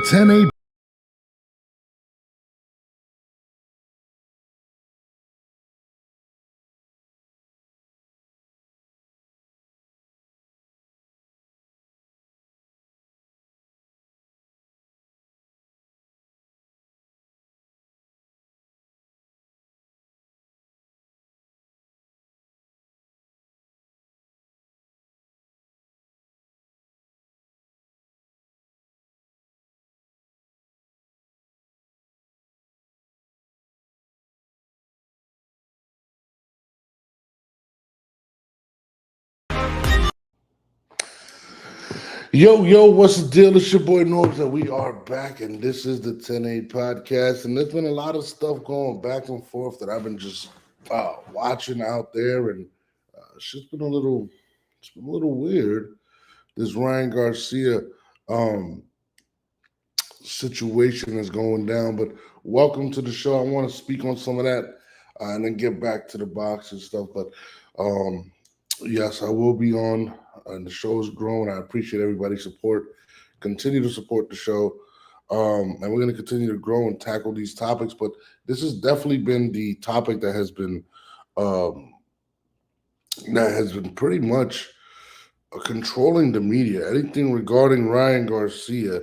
10A. Yo, what's the deal? It's your boy Norbs, and we are back, and this is the 10A podcast. And there's been a lot of stuff going back and forth that I've been just watching out there, and it's been a little weird. This Ryan Garcia um, situation is going down, but welcome to the show. I want to speak on some of that and then get back to the box and stuff. But um, yes, I will be on, and the show is growing. I appreciate everybody's support. Continue to support the show. And we're going to continue to grow and tackle these topics. But this has definitely been the topic um, that has been pretty much controlling the media. Anything regarding Ryan Garcia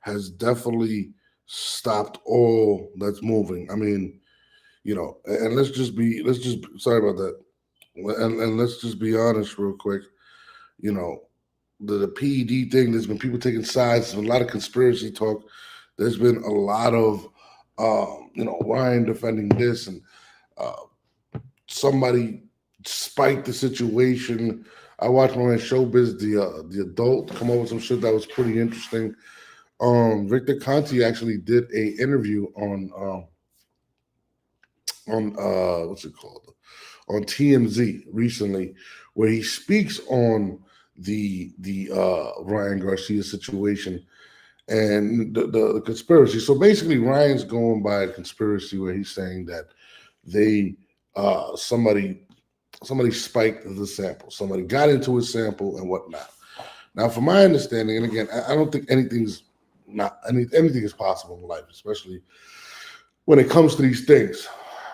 has definitely stopped all that's moving. I mean, and sorry about that. And let's just be honest real quick. You know, the PED thing, there's been people taking sides, there's been a lot of conspiracy talk. There's been a lot of, Ryan defending this, and somebody spiked the situation. I watched my man Showbiz, the adult, come up with some shit that was pretty interesting. Victor Conte actually did a interview on what's it called, on TMZ recently, where he speaks on the Ryan Garcia situation and the conspiracy. So basically, Ryan's going by a conspiracy where he's saying that they somebody spiked the sample, somebody got into his sample and whatnot. Now, from my understanding, and again, I don't think anything is possible in life, especially when it comes to these things.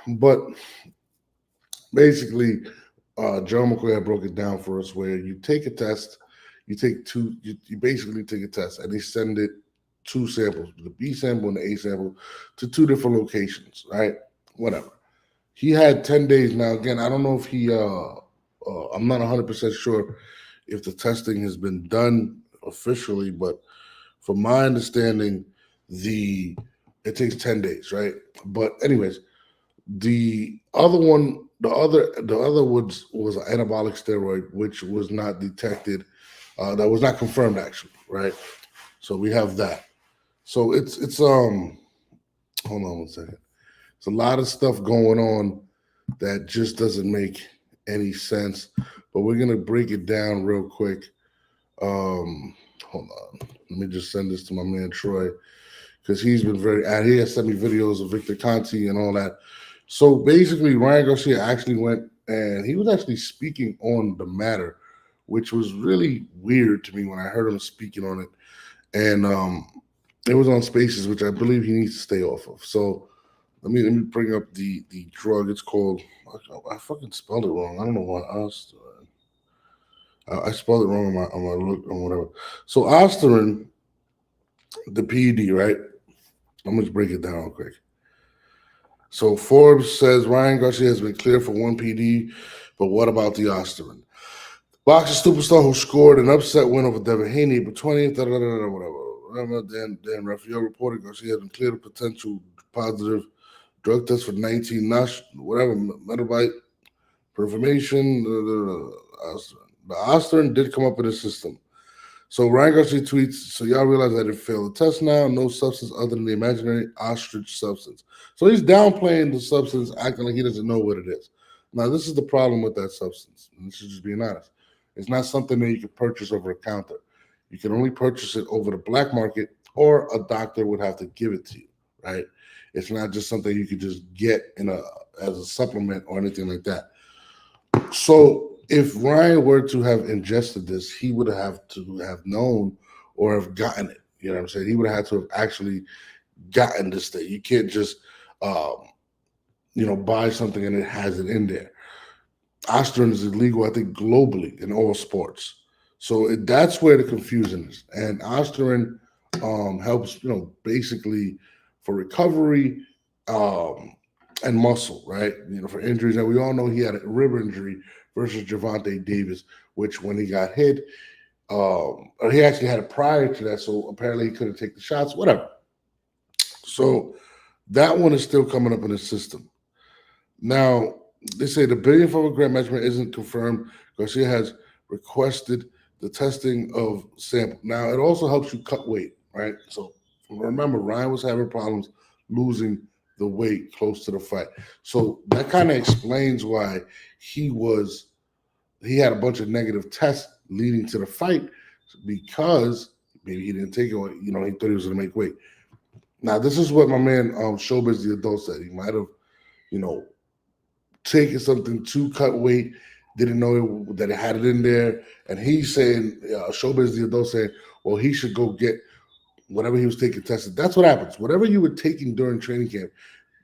But basically, Joe McCoy broke it down for us, where you take a test, you basically take a test, and they send it two samples, the B sample and the A sample, to two different locations, right? Whatever. He had 10 days. Now, again, I don't know if I'm not 100% sure if the testing has been done officially, but from my understanding, it takes 10 days, right? But anyways, the other one, the other was an anabolic steroid, which was not detected, that was not confirmed actually, right? So we have that. So it's hold on one second. It's a lot of stuff going on that just doesn't make any sense. But we're gonna break it down real quick. Hold on. Let me just send this to my man Troy, because he's been he has sent me videos of Victor Conte and all that. So basically, Ryan Garcia actually went, and he was actually speaking on the matter, which was really weird to me when I heard him speaking on it. And it was on Spaces, which I believe he needs to stay off of. So let me bring up the drug. It's called, I fucking spelled it wrong. I don't know why I spelled it wrong on my look on whatever. So Osterin, the PED, right? I'm gonna just break it down real quick. So Forbes says Ryan Garcia has been cleared for one PD, but what about the Osterin? Boxer superstar who scored an upset win over Devin Haney April 20th, whatever. Then Raphael reported Garcia has been cleared of potential positive drug test for 19 NOsh, whatever, metabite, performation. The Osterin did come up in the system. So Ryan Garcia tweets, so y'all realize I didn't fail the test now. No substance other than the imaginary ostrich substance. So he's downplaying the substance, acting like he doesn't know what it is. Now, this is the problem with that substance. And this is just being honest. It's not something that you can purchase over a counter. You can only purchase it over the black market, or a doctor would have to give it to you, right? It's not just something you could just get as a supplement or anything like that. So if Ryan were to have ingested this, he would have to have known or have gotten it, You know what I'm saying? He would have had to have actually gotten this thing. You can't just, um, buy something and it has it in there. Osterin is illegal, I think, globally in all sports. So that's where the confusion is. And Osterin helps, basically for recovery and muscle, right? For injuries. And we all know he had a rib injury versus Javante Davis, which when he got hit, or he actually had it prior to that. So apparently he couldn't take the shots, whatever. So that one is still coming up in the system. Now, they say the billion for grant measurement isn't confirmed. Garcia has requested the testing of sample. Now, it also helps you cut weight, right? So remember, Ryan was having problems losing the weight close to the fight. So that kind of explains why he had a bunch of negative tests leading to the fight because maybe he didn't take it, or, he thought he was going to make weight. Now, this is what my man Showbiz the Adult said. He might have, you know, taken something to cut weight, didn't know that it had it in there, and he's saying, Showbiz the Adult saying, well, he should go get whatever he was taking tested. That's what happens. Whatever you were taking during training camp,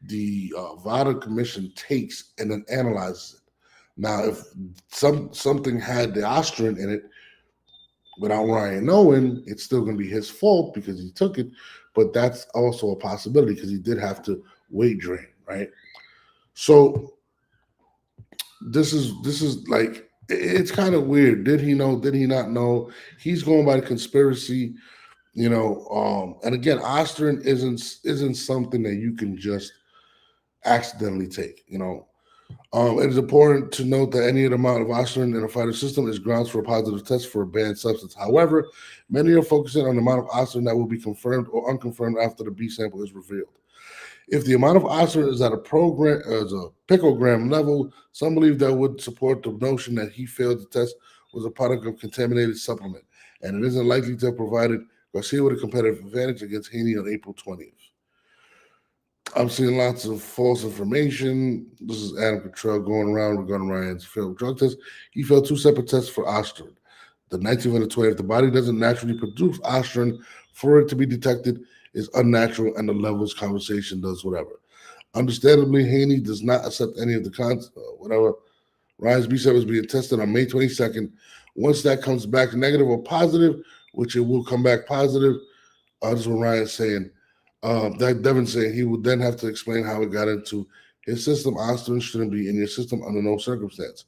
the VADA commission takes and then analyzes it. Now, if something had the Osterin in it, without Ryan knowing, it's still going to be his fault because he took it. But that's also a possibility because he did have to weight drain, right? So this is like, it's kind of weird. Did he know? Did he not know? He's going by the conspiracy, and again, Osterin isn't something that you can just accidentally take. It is important to note that any amount of oxygen in a fighter system is grounds for a positive test for a banned substance. However, many are focusing on the amount of oxygen that will be confirmed or unconfirmed after the B sample is revealed. If the amount of oxygen is at a picogram level, some believe that would support the notion that he failed the test was a product of contaminated supplement, and it isn't likely to have provided Garcia with a competitive advantage against Haney on April 20th. I'm seeing lots of false information. This is Adam Cottrell going around regarding Ryan's failed drug test. He failed 2 separate tests for Osterin. The 19th and the 20th. The body doesn't naturally produce Osterin. For it to be detected is unnatural, and the levels conversation does whatever. Understandably, Haney does not accept any of the whatever. Ryan's B7 is being tested on May 22nd. Once that comes back negative or positive, which it will come back positive, this is what Ryan's saying. That Devin saying he would then have to explain how it got into his system. Osterin shouldn't be in your system under no circumstance.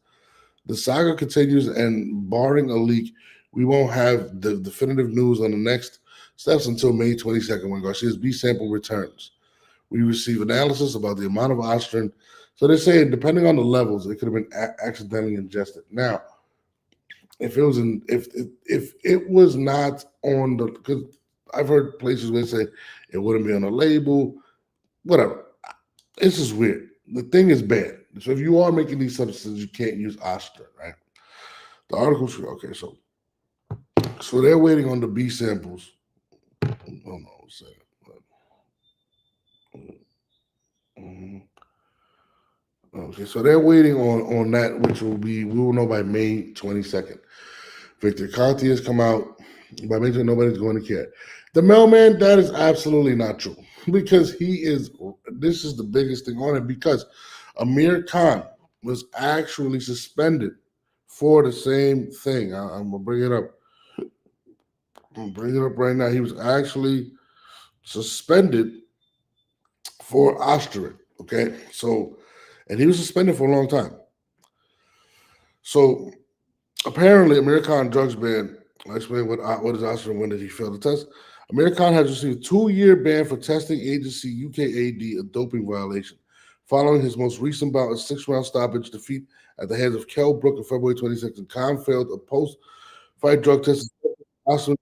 The saga continues, and barring a leak, we won't have the definitive news on the next steps until May 22nd when Garcia's B sample returns. We receive analysis about the amount of Osterin. So they're saying, depending on the levels, it could have been accidentally ingested. Now, if it was not on the, because I've heard places where they say it wouldn't be on a label, whatever. This is weird. The thing is bad. So if you are making these substances, you can't use Osterin, right? The article, okay, so they're waiting on the B samples. Hold on a second. Okay, so they're waiting on that, which we will know by May 22nd. Victor Conte has come out. By May 22nd, nobody's going to care. The mailman, that is absolutely not true because this is the biggest thing on it because Amir Khan was actually suspended for the same thing. I'm going to bring it up. I'm bringing it up right now. He was actually suspended for Osterin, okay? So, and he was suspended for a long time. So, apparently, Amir Khan drugs ban. I'll explain what is Osterin, when did he fail the test. Amir Khan has received a 2-year ban for testing agency UKAD a doping violation, following his most recent bout of 6-round stoppage defeat at the hands of Kell Brook on February 26th. Khan failed a post-fight drug test. Osterin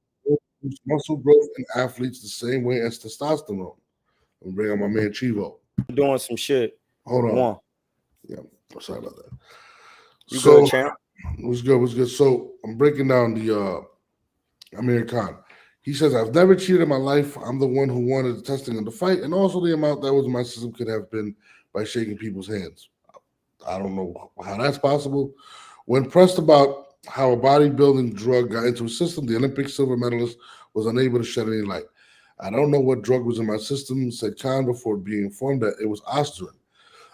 muscle growth in athletes the same way as testosterone. I'm bringing up my man Chivo. Doing some shit. Hold on. One. Yeah, sorry about that. You good, champ? Was good. So I'm breaking down the Amir Khan. He says, I've never cheated in my life. I'm the one who wanted the testing of the fight, and also the amount that was in my system could have been by shaking people's hands. I don't know how that's possible. When pressed about how a bodybuilding drug got into his system, the Olympic silver medalist was unable to shed any light. I don't know what drug was in my system, said Khan before being informed that it was Osterin.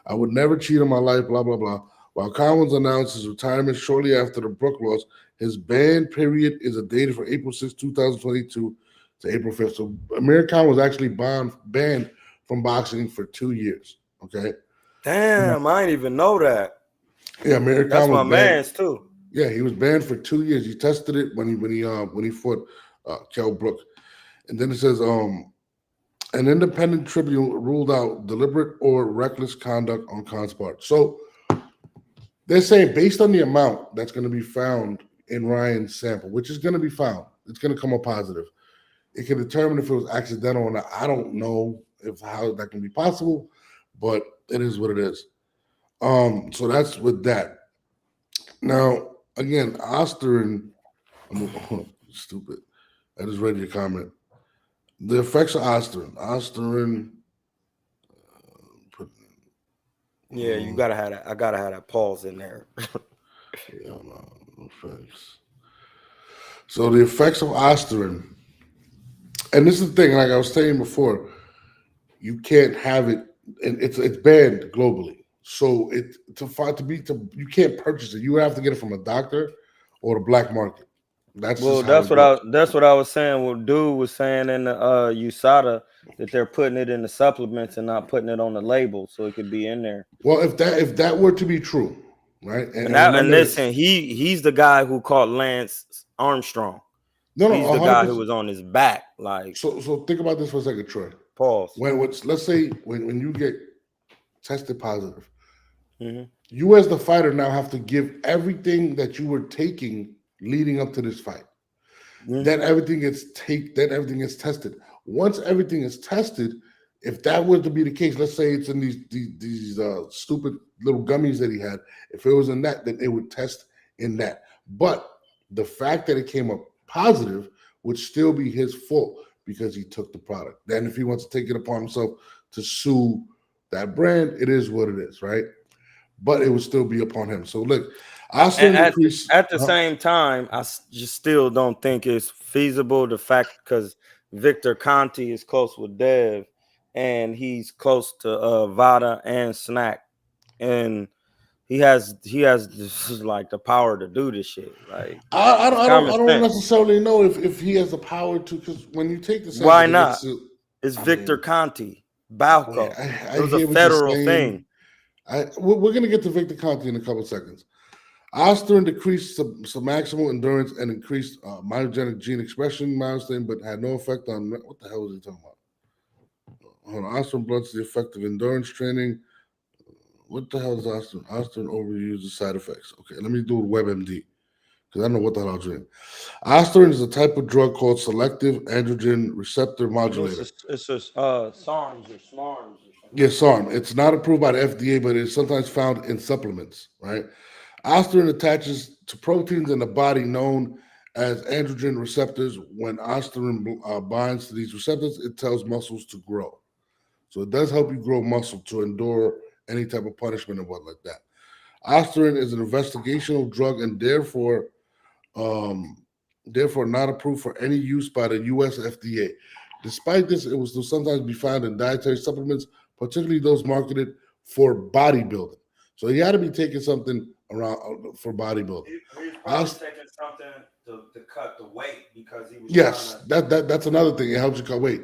I would never cheat in my life, blah, blah, blah. While Collins announced his retirement shortly after the Brook loss, his ban period is dated for April 6, 2022 to April 5th. So Amir Khan was actually banned from boxing for 2 years. Okay. Damn, I didn't even know that. Yeah, Amir Khan That's was my banned. man's too. Yeah, he was banned for 2 years. He tested it when he fought Kell Brook. And then it says, an independent tribunal ruled out deliberate or reckless conduct on Khan's part. So they're saying based on the amount that's going to be found in Ryan's sample, which is going to be found, it's going to come up positive. It can determine if it was accidental or not. I don't know how that can be possible, but it is what it is. So that's with that. Now, again, Osterin, stupid. I just read your comment. The effects of Osterin. Yeah, you gotta have that. I gotta have that pause in there. Yeah, no, effects. So the effects of Osterin, and this is the thing, like I was saying before, you can't have it, and it's banned globally. So you can't purchase it. You have to get it from a doctor or the black market. That's what I was saying. What dude was saying in the USADA that they're putting it in the supplements and not putting it on the label, so it could be in there. Well, if that were to be true, right? And listen, he's the guy who caught Lance Armstrong. He's the guy who was on his back. Like, so think about this for a second, Troy. Pause. Let's say when you get tested positive, you as the fighter now have to give everything that you were taking leading up to this fight. Then everything gets tested. Once everything is tested, if that were to be the case, let's say it's in these stupid little gummies that he had, if it was in that, then it would test in that. But the fact that it came up positive would still be his fault because he took the product. Then if he wants to take it upon himself to sue that brand, it is what it is, right? But it would still be upon him. So look, at the same time, I just still don't think it's feasible. The fact because Victor Conte is close with Dev, and he's close to Vada and Snack, and he has this is like the power to do this shit. Like I don't necessarily know if he has the power to, because when you take the why not? It's Victor Conte, Balco. It was a federal thing. We're gonna get to Victor Conte in a couple of seconds. Osterin decreased some maximal endurance and increased myogenic gene expression milestone, but had no effect on what the hell was he talking about? Hold on, Osterin blunts the effect of endurance training. What the hell is Osterin? Osterin overused the side effects. Okay, let me do WebMD because I don't know what the hell I was doing. Osterin is a type of drug called selective androgen receptor modulator. It's a SARMs or SMARMs or something. Yeah, SARM. It's not approved by the FDA, but it's sometimes found in supplements, right? Osterin attaches to proteins in the body known as androgen receptors. When Osterin binds to these receptors, it tells muscles to grow. So it does help you grow muscle to endure any type of punishment and what like that. Osterin is an investigational drug and therefore not approved for any use by the U.S. FDA. Despite this, it will still sometimes be found in dietary supplements, particularly those marketed for bodybuilding. So he had to be taking something around for bodybuilding. He was probably taking something to cut the weight because he was. Yes, that's another thing. It helps you cut weight.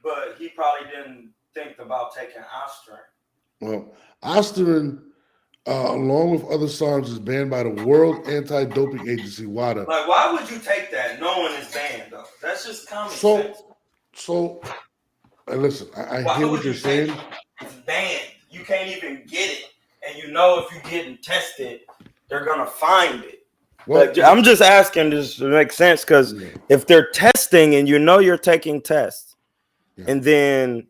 But he probably didn't think about taking Osterin. Well, Osterin, along with other SARMs, is banned by the World Anti-Doping Agency, WADA. Like, why would you take that knowing it's banned, though? That's just common sense. So, listen, I hear what you're saying. It's banned. You can't even get it. And you know if you're getting tested, they're going to find it. Well, I'm just asking this to make sense because if they're testing and you know you're taking tests and then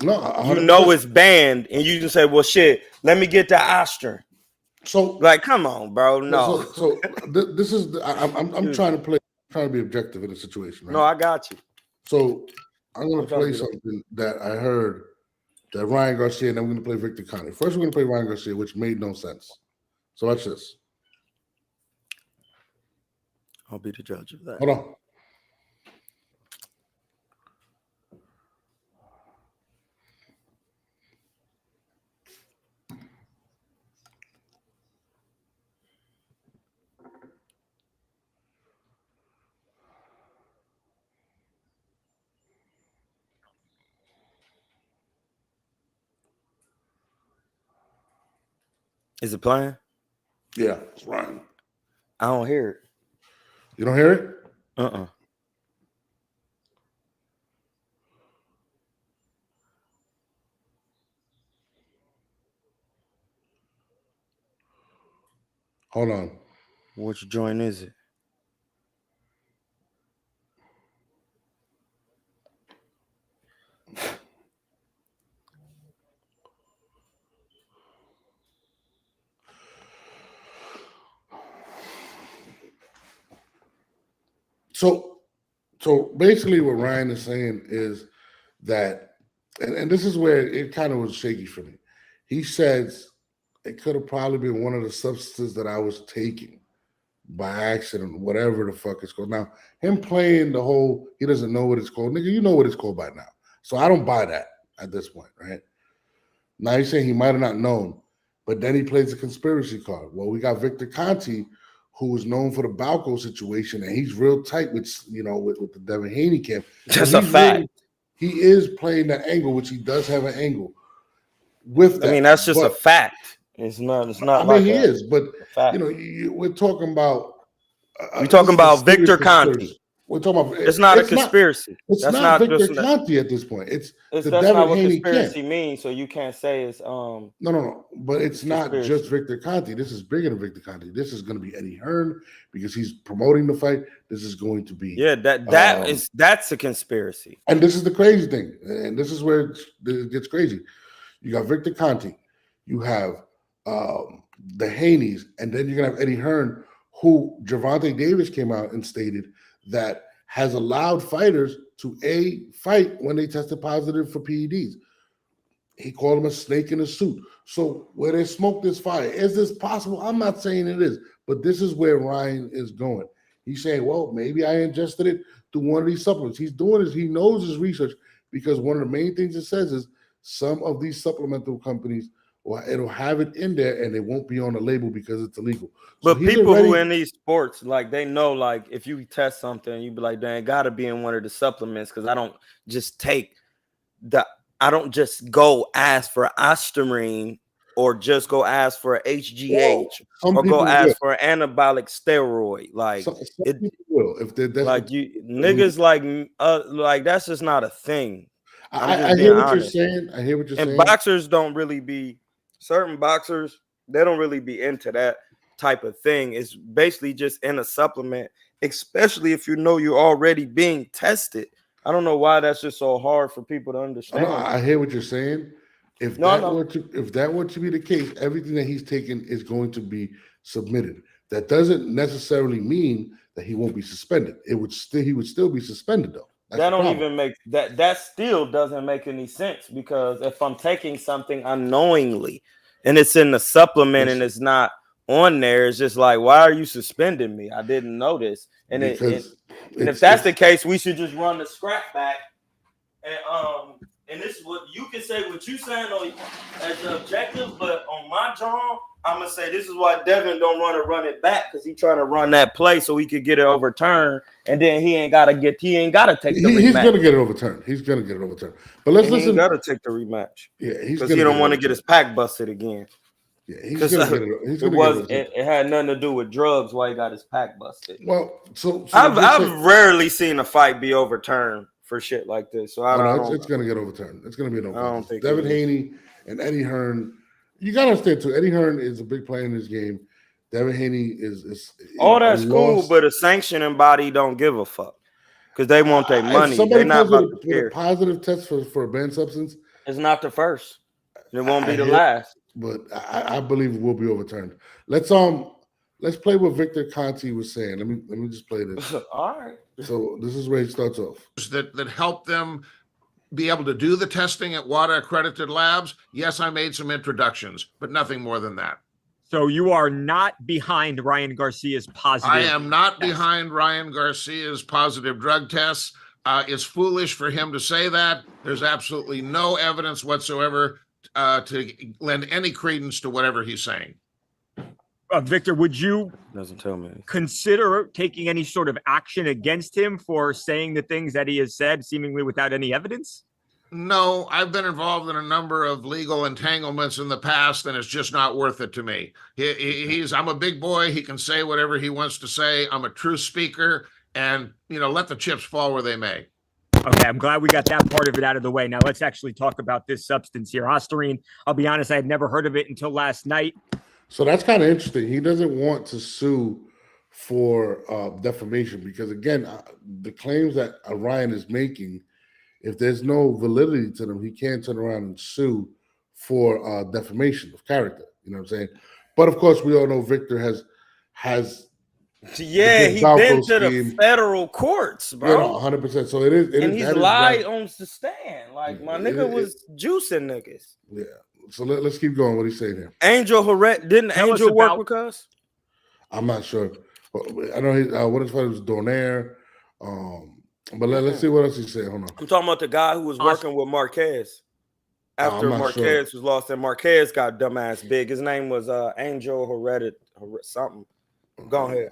you know it's banned and you can say, well, shit, let me get the Osterin. So, like, come on, bro. No. So this is I'm trying to be objective in the situation. Right? No, I got you. So I'm going to play something that I heard that Ryan Garcia, and then we're going to play Victor Conte. First, we're going to play Ryan Garcia, which made no sense. So watch this. I'll be the judge of that. Hold on. Is it playing? Yeah, it's Ryan. I don't hear it. You don't hear it? Hold on. Which joint is it? So basically what Ryan is saying is that, and this is where it kind of was shaky for me. He says it could have probably been one of the substances that I was taking by accident, whatever the fuck it's called. Now, him playing the whole, he doesn't know what it's called. Nigga, you know what it's called by now. So I don't buy that at this point, right? Now he's saying he might have not known, but then he plays a conspiracy card. Well, we got Victor Conte, who is known for the Balco situation, and he's real tight with the Devin Haney camp. That's a fact. Really, he is playing that angle, which he does have an angle with that. I mean, that's just a fact. It's not. I mean, he is, but we're talking about. You're talking about Victor Conte. We're talking about. It's not a conspiracy. It's not Victor Conte at this point. It's the that's Devin not what Haney conspiracy means. So you can't say it's No. But it's not just Victor Conte. This is bigger than Victor Conte. This is going to be Eddie Hearn because he's promoting the fight. This is going to be that's a conspiracy. And this is the crazy thing, and this is where it gets crazy. You got Victor Conte, you have the Haneys, and then you're gonna have Eddie Hearn, who Gervonta Davis came out and stated that has allowed fighters to fight when they tested positive for PEDs. He called him a snake in a suit. So where they smoke this fire, is this possible? I'm not saying it is, but this is where Ryan is going. He's saying, well, maybe I ingested it through one of these supplements. He's doing this. He knows his research because one of the main things it says is some of these supplemental companies, or it'll have it in there and it won't be on the label because it's illegal. But people who in these sports, like they know, like if you test something, you be like, dang, gotta be in one of the supplements because I don't just go ask for Ostarine or just go ask for HGH or go ask for an anabolic steroid. Like some people will if they're like you niggas like that's just not a thing. I hear what you're saying. I hear what you're saying. And boxers don't really be certain boxers. They don't really be into that type of thing. It's basically just in a supplement, especially if you know you're already being tested. I don't know why that's just so hard for people to understand. I hear what you're saying. If that were to be the case, everything that he's taken is going to be submitted. That doesn't necessarily mean that he won't be suspended. He would still be suspended though. That still doesn't make any sense because if I'm taking something unknowingly and it's in the supplement and it's not on there, it's just like, why are you suspending me? I didn't know this. And if that's the case, we should just run the scrap back. And this is what you can say what you saying as the objective, but on my job, I'm gonna say this is why Devin don't want to run it back because he's trying to run that play so he could get it overturned, and then he ain't gotta take the rematch. He's gonna get it overturned. But let's listen. He gotta take the rematch. Yeah, because he don't want to get his pack busted again. Yeah, he's gonna get it. It had nothing to do with drugs. Why he got his pack busted? Well, so I've rarely seen a fight be overturned for shit like this. So it's gonna get overturned. It's gonna be an overturn. I don't think Devin Haney and Eddie Hearn. You gotta understand too. Eddie Hearn is a big player in this game. Devin Haney is all that's cool, but a sanctioning body don't give a fuck because they want their money. They're not about to care. A positive test for a banned substance. It's not the first. It won't be the last. But I believe it will be overturned. Let's play what Victor Conte was saying. Let me just play this. All right. So this is where he starts off. That help them be able to do the testing at WADA accredited labs. Yes, I made some introductions, but nothing more than that. So you are not behind Ryan Garcia's positive. I am not behind Ryan Garcia's positive drug tests. It's foolish for him to say that. There's absolutely no evidence whatsoever to lend any credence to whatever he's saying. Victor, would you doesn't tell me consider taking any sort of action against him for saying the things that he has said, seemingly without any evidence? No, I've been involved in a number of legal entanglements in the past, and it's just not worth it to me. I'm a big boy. He can say whatever he wants to say. I'm a true speaker, and let the chips fall where they may. Okay, I'm glad we got that part of it out of the way. Now let's actually talk about this substance here. Ostarine, I'll be honest, I had never heard of it until last night. So that's kind of interesting. He doesn't want to sue for defamation because, again, the claims that Ryan is making, if there's no validity to them, he can't turn around and sue for defamation of character. You know what I'm saying? But of course, we all know Victor has yeah, he been to the federal courts, bro. 100%. So it is, and he's lied on the stand. Like my nigga was juicing niggas. Yeah. So let's keep going. What he's saying here. Angel Herrera, didn't Angel work with us? I'm not sure. I know what his father was Donaire. But let's see what else he said. Hold on. I'm talking about the guy who was working with Marquez after Marquez was lost, and Marquez got dumbass big. His name was Angel Herrera something. Go ahead.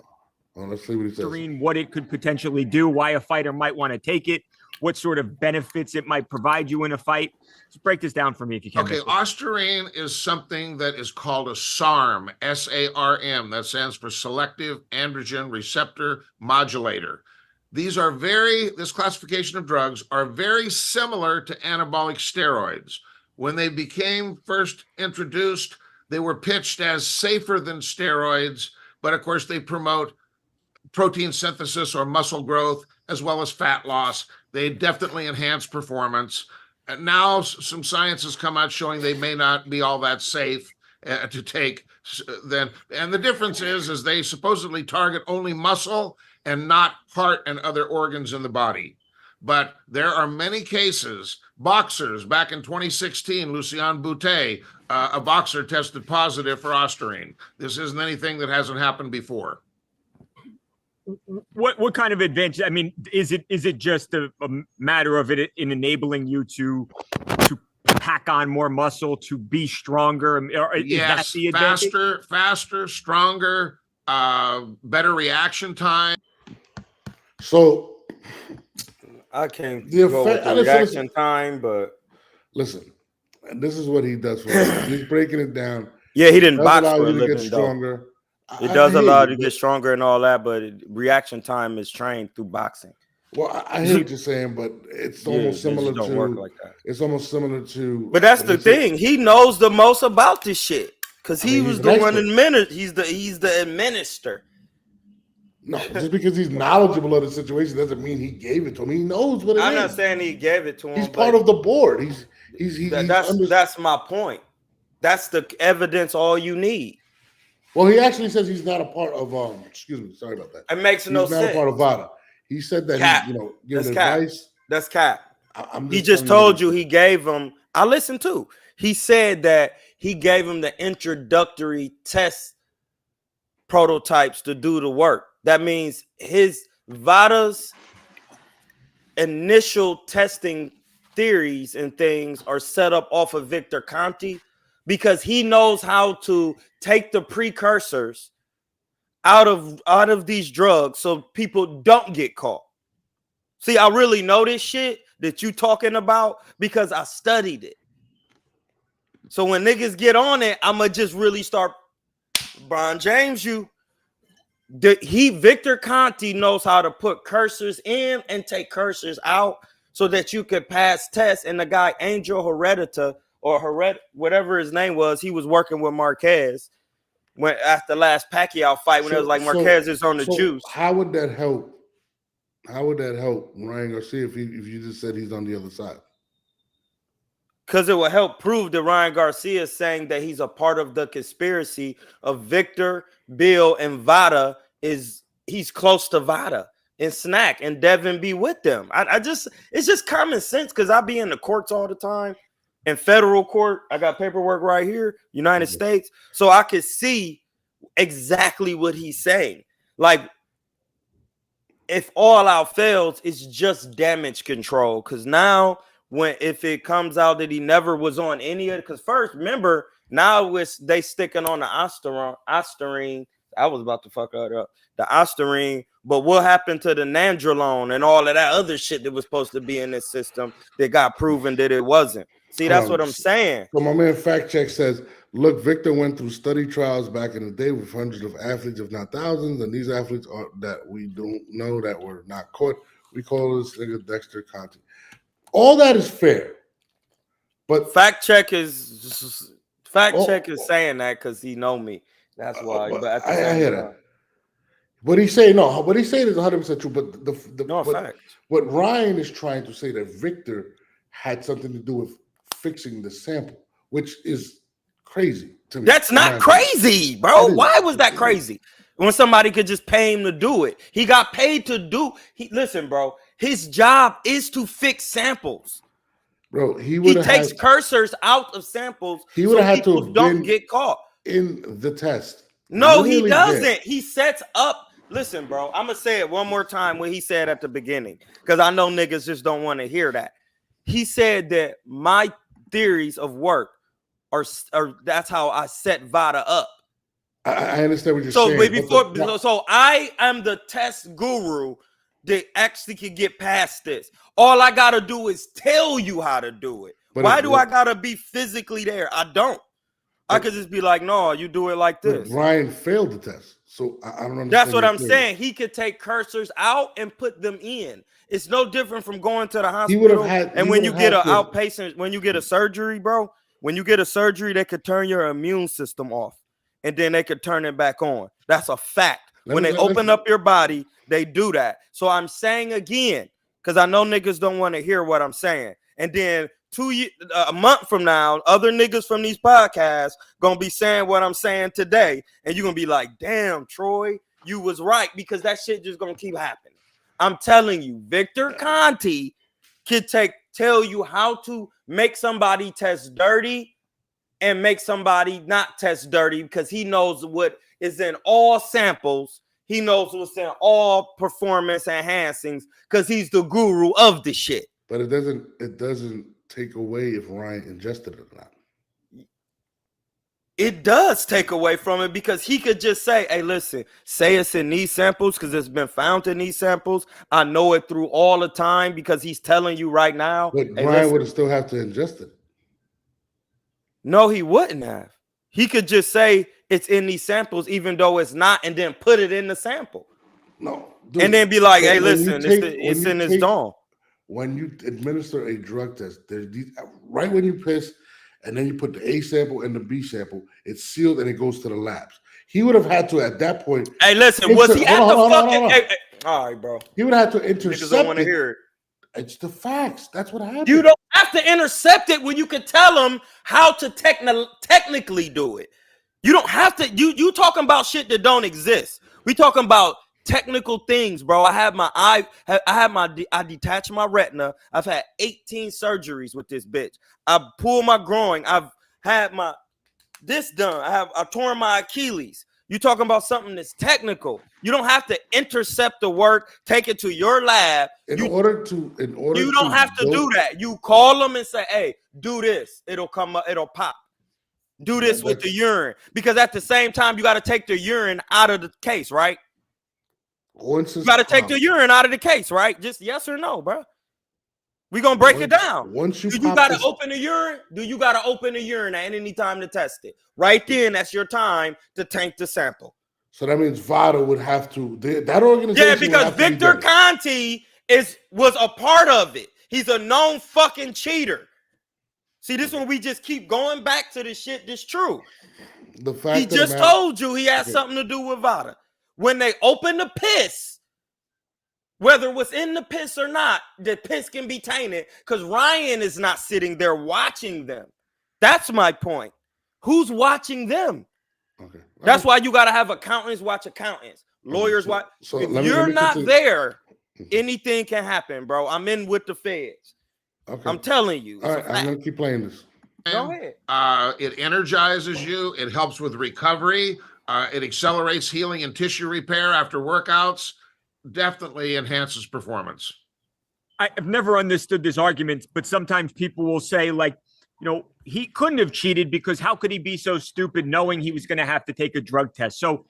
Let's see what he says. What it could potentially do, why a fighter might want to take it, what sort of benefits it might provide you in a fight. Just break this down for me if you can. Okay, Ostarine is something that is called a SARM, S-A-R-M. That stands for Selective Androgen Receptor Modulator. This classification of drugs are very similar to anabolic steroids. When they became first introduced, they were pitched as safer than steroids, but of course they promote protein synthesis or muscle growth, as well as fat loss. They definitely enhance performance. And now some science has come out showing they may not be all that safe to take. And the difference is they supposedly target only muscle and not heart and other organs in the body. But there are many cases, boxers, back in 2016, Lucien Boutet, a boxer tested positive for Ostarine. This isn't anything that hasn't happened before. What kind of advantage? I mean, is it just a matter of it in enabling you to pack on more muscle, to be stronger? Or yes, is that the advantage? faster, stronger, better reaction time. So I can't go with the reaction time, but listen, and this is what he does for us. He's breaking it down. Yeah, he didn't box for a living, living, get stronger. It does allow you to get stronger and all that, but reaction time is trained through boxing. Well, I hear what you're saying, but it's almost similar to. Work like that. It's almost similar to. But that's the thing. He knows the most about this shit because he was the one administer. He's the administrator. No, just because he's knowledgeable of the situation doesn't mean he gave it to him. He knows what it is. I'm not saying he gave it to him. He's part of the board. That's my point. That's the evidence. All you need. Well, he actually says he's not a part of. Excuse me, sorry about that. It makes no sense. He's not a part of VADA. He said that he, giving advice. That's cap. He just told you he gave him. I listened to. He said that he gave him the introductory test prototypes to do the work. That means his VADA's initial testing theories and things are set up off of Victor Conte because he knows how to take the precursors out of these drugs so people don't get caught. See, I really know this shit that you talking about because I studied it. So when niggas get on it, I'ma just really start Brian James Victor Conte knows how to put cursors in and take cursors out so that you could pass tests. And the guy Angel Herrera whatever his name was, he was working with Marquez when after the last Pacquiao fight when it was like Marquez is on the juice. How would that help? How would that help Ryan Garcia if you just said he's on the other side? Because it will help prove that Ryan Garcia is saying that he's a part of the conspiracy of Victor, Bill, and VADA. He's close to VADA and Snack and Devin be with them. It's just common sense because I be in the courts all the time. In federal court, I got paperwork right here, United States. So I could see exactly what he's saying. Like, if all out fails, it's just damage control. Because now, if it comes out that he never was on any of it, because first, remember, now they sticking on the Ostarine, I was about to fuck her up. The Ostarine, but what happened to the Nandrolone and all of that other shit that was supposed to be in this system that got proven that it wasn't? See, that's what I'm saying. So my man Fact Check says, look, Victor went through study trials back in the day with hundreds of athletes, if not thousands, and these athletes are that we don't know that were not caught. We call this nigga Dexter Conte. All that is fair, but Fact Check is saying that because he know me. That's why. But I hear that. What he's saying, no, what he's saying is 100% true. But fact. What Ryan is trying to say that Victor had something to do with fixing the sample, which is crazy to me. That's not crazy, bro. Why was that crazy? When somebody could just pay him to do it. He got paid to do. Listen, bro. His job is to fix samples. Bro, he takes cursors out of samples. He would have had to don't get caught in the test. No, he doesn't. He sets up. Listen, bro. I'm gonna say it one more time what he said at the beginning because I know niggas just don't want to hear that. He said that my theories of work are that's how I set Vada up. I understand what you're saying. So I am the test guru that actually can get past this. All I gotta do is tell you how to do it. Why do I gotta be physically there? I don't. I could just be like, no, you do it like this. Ryan failed the test, so I don't understand. That's what I'm saying. He could take cursors out and put them in. It's no different from going to the hospital. When you get an outpatient, when you get a surgery, bro, when you get a surgery, they could turn your immune system off, and then they could turn it back on. That's a fact. When they open up your body, they do that. So I'm saying again, because I know niggas don't want to hear what I'm saying. And then a month from now, other niggas from these podcasts gonna be saying what I'm saying today, and you're gonna be like, damn, Troy, you was right, because that shit just gonna keep happening. I'm telling you, Victor Conte can tell you how to make somebody test dirty and make somebody not test dirty, because he knows what is in all samples. He knows what's in all performance enhancings because he's the guru of the shit. But it doesn't take away if Ryan ingested it or not. It does take away from it because he could just say, hey, listen, say it's in these samples because it's been found in these samples. I know it through all the time because he's telling you right now. But hey, Ryan would still have to ingest it. No, he wouldn't have. He could just say it's in these samples, even though it's not, and then put it in the sample. No. Dude, and then be like, hey, listen, it's in his dome. When you administer a drug test, there's these, right when you piss, and then you put the A sample and the B sample, it's sealed and it goes to the labs. He would have had to, at that point. Hey, listen, was he at the fucking? Hey, all right, bro. He would have to intercept. Niggas don't want to hear it. It's the facts. That's what happened. You don't have to intercept it when you can tell them how to technically do it. You don't have to. You talking about shit that don't exist. We talking about technical things, bro. I detached my retina. I've had 18 surgeries with this bitch. I pulled my groin. I've had this done. I torn my Achilles. You talking about something that's technical. You don't have to intercept the work, take it to your lab. You don't have to do that. You call them and say, hey, do this. It'll come up, it'll pop. Do this with the urine. Because at the same time, you got to take the urine out of the case, right? You got to take the urine out of the case, right? Just yes or no, bro. We're going to break it down. Do you got to open the urine? Do you got to open the urine at any time to test it? Right then, that's your time to tank the sample. So that means Vada would have to, that organization. Yeah, because Victor Conte was a part of it. He's a known fucking cheater. See, this one we just keep going back to this shit that's true. The fact he just told you he had something to do with Vada. When they open the piss, whether it was in the piss or not, the piss can be tainted because Ryan is not sitting there watching them. That's my point. Who's watching them? Okay. That's why you got to have accountants watch accountants. Lawyers watch. So if you're not there, anything can happen, bro. I'm in with the feds. Okay. I'm telling you. All right, I'm going to keep playing this. Go ahead. It energizes you. It helps with recovery. It accelerates healing and tissue repair after workouts. Definitely enhances performance. I've never understood this argument, but sometimes people will say, like, you know, he couldn't have cheated because how could he be so stupid knowing he was going to have to take a drug test? So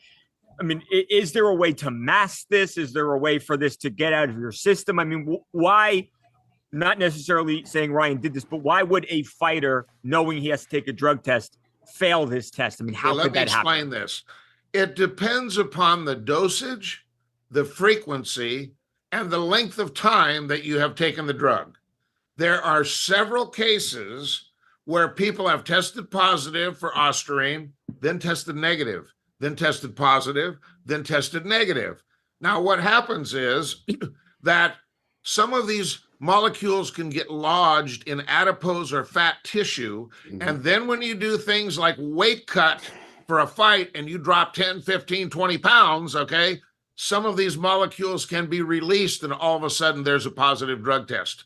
I mean, is there a way to mask this? Is there a way for this to get out of your system? I mean, why, not necessarily saying Ryan did this, but why would a fighter, knowing he has to take a drug test, fail this test? I mean, how could that happen? Let me explain this. It depends upon the dosage, the frequency, and the length of time that you have taken the drug. There are several cases where people have tested positive for ostarine, then tested negative, then tested positive, then tested negative. Now, what happens is that some of these molecules can get lodged in adipose or fat tissue. And then when you do things like weight cut for a fight and you drop 10, 15, 20 pounds, okay, some of these molecules can be released and all of a sudden there's a positive drug test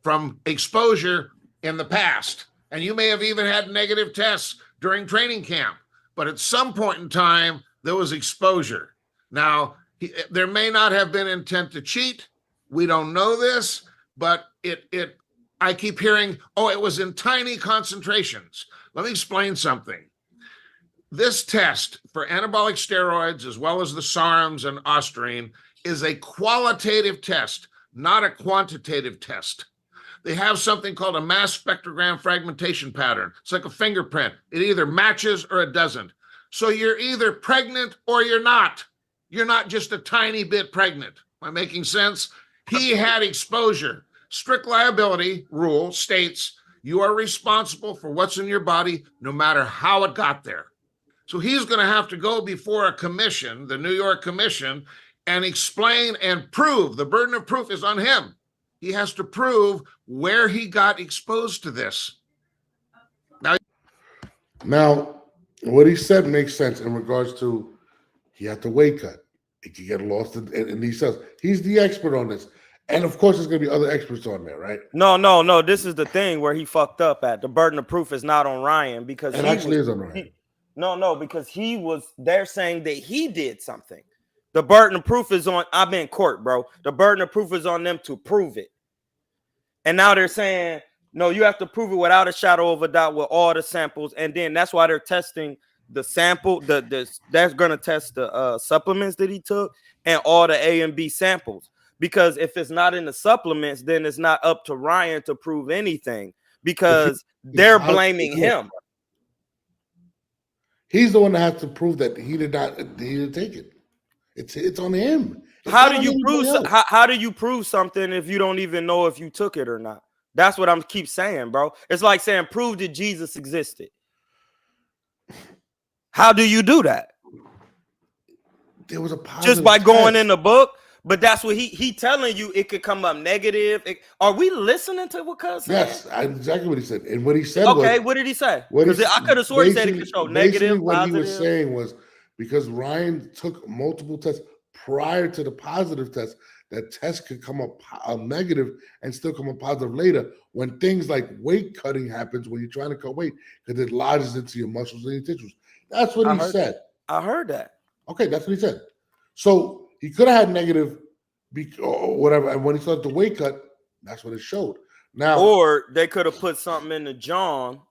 from exposure in the past. And you may have even had negative tests during training camp, but at some point in time, there was exposure. Now, there may not have been intent to cheat. We don't know this, but I keep hearing, oh, it was in tiny concentrations. Let me explain something. This test for anabolic steroids, as well as the SARMs and ostarine, is a qualitative test, not a quantitative test. They have something called a mass spectrogram fragmentation pattern. It's like a fingerprint. It either matches or it doesn't. So you're either pregnant or you're not. You're not just a tiny bit pregnant. Am I making sense? He had exposure. Strict liability rule states you are responsible for what's in your body, no matter how it got there. So he's going to have to go before a commission, the New York Commission, and explain and prove. The burden of proof is on him. He has to prove where he got exposed to this. Now, what he said makes sense in regards to he had to weight cut. It could get lost, and he says he's the expert on this. And of course, there's going to be other experts on there, right? No. This is the thing where he fucked up at. The burden of proof is not on Ryan because it actually is on Ryan. Because they're saying that he did something. The burden of proof is on, I'm in court, bro. The burden of proof is on them to prove it. And now they're saying, no, you have to prove it without a shadow of a doubt with all the samples. And then that's why they're testing the sample, that's going to test the supplements that he took and all the A and B samples. Because if it's not in the supplements, then it's not up to Ryan to prove anything because they're blaming him. He's the one that has to prove that he didn't take it. It's on him. How do you prove something if you don't even know if you took it or not? That's what I'm keep saying, bro. It's like saying prove that Jesus existed. How do you do that? There was a positive just by test. going in the book. But that's what he telling you. It could come up negative. Are we listening to what Cuz said? Yes, exactly what he said. And what he said okay, what did he say? Because I could have sworn he said it could show negative, what positive. He was saying was because Ryan took multiple tests prior to the positive test, that test could come up negative and still come up positive later when things like weight cutting happens when you're trying to cut weight because it lodges into your muscles and your tissues. That's what he said. I heard that. Okay, that's what he said. So he could have had negative or whatever. And when he started the weight cut, that's what it showed. Now, or they could have put something in the John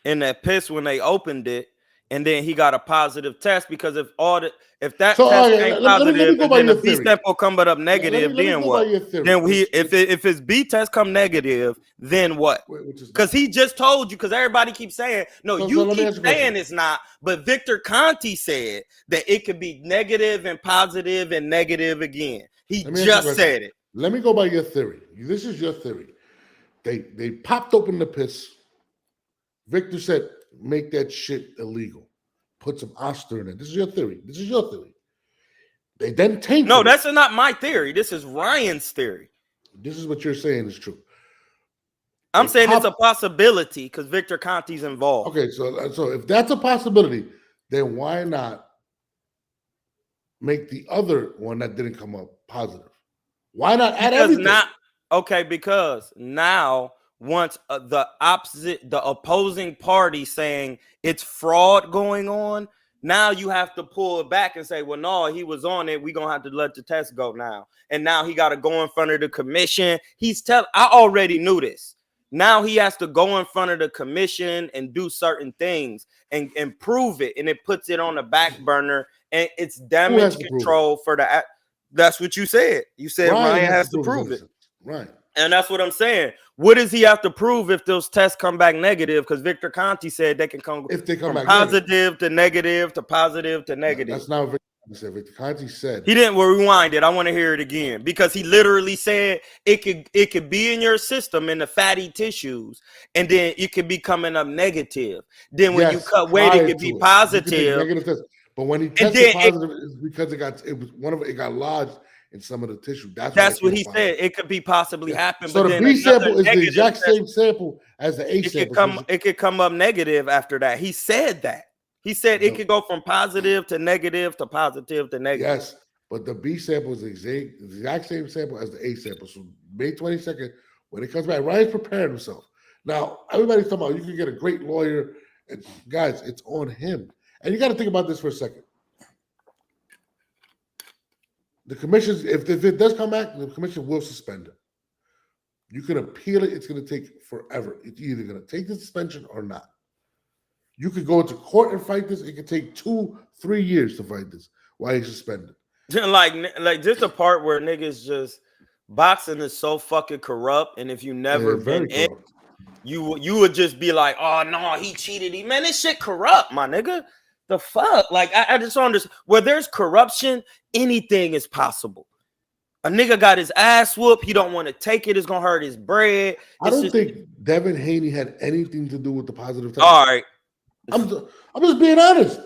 in that piss when they opened it, and then he got a positive test because if that test ain't positive, and then the B sample come up negative, then what? Then if his B test come negative, then what? Because he just told you. Because everybody keeps saying no, you keep saying it's not. But Victor Conte said that it could be negative and positive and negative again. He just said it. Let me go by your theory. This is your theory. They popped open the piss. Victor said, make that shit illegal. Put some Oster in it. This is your theory. They then tainted. No, that's not my theory. This is Ryan's theory. This is what you're saying is true. I'm saying it's a possibility because Victor Conte's involved. Okay, so if that's a possibility, then why not make the other one that didn't come up positive? Why not add everything? Because now once the opposing party saying it's fraud going on, now you have to pull it back and say, well, no, he was on it. We're going to have to let the test go now. And now he got to go in front of the commission. I already knew this. Now he has to go in front of the commission and do certain things and prove it, and it puts it on the back burner, and it's damage control for the. That's what you said. You said Ryan has to prove it, right? And that's what I'm saying. What does he have to prove if those tests come back negative? Because Victor Conte said they can come if they come from back positive to negative to positive to negative. That's not what Victor said. Victor Conte said he didn't. Well, rewind it. I want to hear it again because he literally said it could be in your system in the fatty tissues, and then it could be coming up negative. Then when you cut weight, it could be positive. Negative test. But when he tested positive, it's because it got lodged in some of the tissue. That's what he said. It could be possibly happen. So but the then B sample is the exact test, same sample as the A sample. It could come up negative after that. He said that. He said it could go from positive to negative to positive to negative. Yes, but the B sample is the exact same sample as the A sample. So May 22nd, when it comes back, Ryan's prepared himself. Now, everybody's talking about you can get a great lawyer. And guys, it's on him. And you got to think about this for a second. The commission, if it does come back, the commission will suspend it. You can appeal it. It's going to take forever. It's either going to take the suspension or not. You could go into court and fight this. It could take 2-3 years to fight this while he's suspended. Like just a part where niggas just boxing is so fucking corrupt, and if you never been in, you would just be like, oh no, he cheated. Man, this shit corrupt, my nigga. The fuck? Like, I just don't understand. Where there's corruption, anything is possible. A nigga got his ass whooped. He don't want to take it. It's going to hurt his bread. I don't think Devin Haney had anything to do with the positive test. All right. I'm just being honest.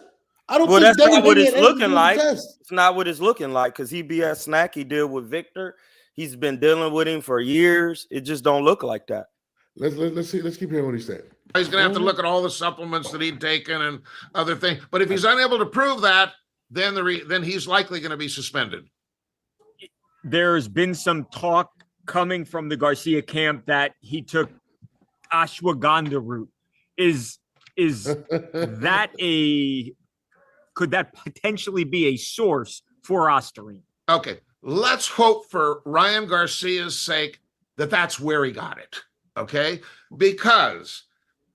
I don't think that's Devin not what Haney it's looking like. It's not what it's looking like because he be at Snacky deal with Victor. He's been dealing with him for years. It just don't look like that. Let's see. Let's keep hearing what he's saying. He's going to have to look at all the supplements that he'd taken and other things. But if he's unable to prove that, then he's likely going to be suspended. There's been some talk coming from the Garcia camp that he took ashwagandha root. Is that could that potentially be a source for ostarine? Okay, let's hope for Ryan Garcia's sake that that's where he got it. Okay, because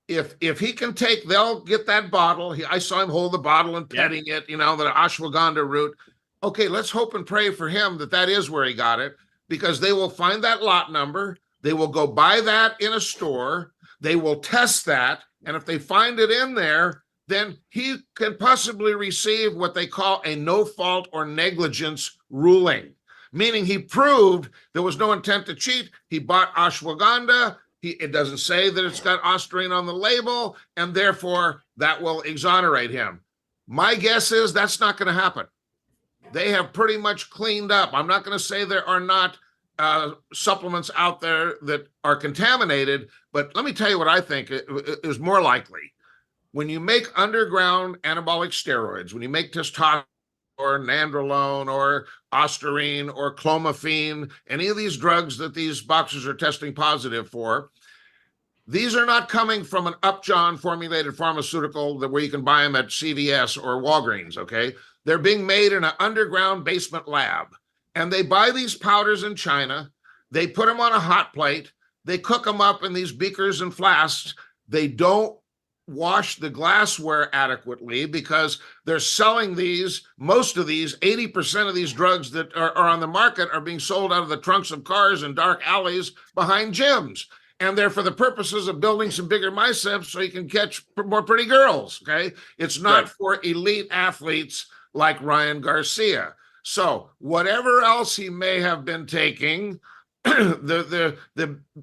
if he can they'll get that bottle. I saw him hold the bottle and petting it, the ashwagandha root. Okay, let's hope and pray for him that is where he got it, because they will find that lot number. They will go buy that in a store. They will test that. And if they find it in there, then he can possibly receive what they call a no fault or negligence ruling, meaning he proved there was no intent to cheat. He bought ashwagandha. It doesn't say that it's got ostarine on the label, and therefore that will exonerate him. My guess is that's not going to happen. They have pretty much cleaned up. I'm not going to say there are not supplements out there that are contaminated, but let me tell you what I think is more likely. When you make underground anabolic steroids, when you make testosterone or nandrolone or ostarine or clomiphene, any of these drugs that these boxers are testing positive for, these are not coming from an Upjohn formulated pharmaceutical where you can buy them at CVS or Walgreens, okay? They're being made in an underground basement lab. And they buy these powders in China. They put them on a hot plate. They cook them up in these beakers and flasks. They don't wash the glassware adequately because they're selling most of these, 80% of these drugs that are on the market are being sold out of the trunks of cars in dark alleys behind gyms. And they're for the purposes of building some bigger biceps so you can catch more pretty girls, okay? It's not for elite athletes like Ryan Garcia. So whatever else he may have been taking, the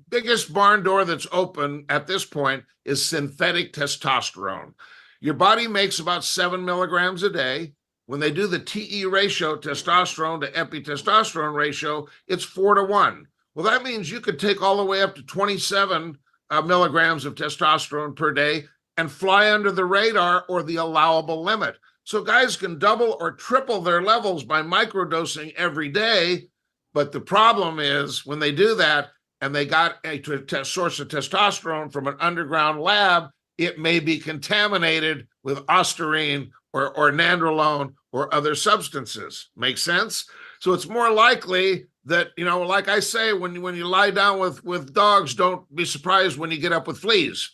biggest barn door that's open at this point is synthetic testosterone. Your body makes about 7 milligrams a day. When they do the TE ratio, testosterone to epitestosterone ratio, it's 4-to-1. Well, that means you could take all the way up to 27 milligrams of testosterone per day and fly under the radar or the allowable limit. So guys can double or triple their levels by microdosing every day. But the problem is when they do that and they got a source of testosterone from an underground lab, it may be contaminated with ostarine or nandrolone or other substances. Make sense? So it's more likely that, like I say, when you lie down with dogs, don't be surprised when you get up with fleas.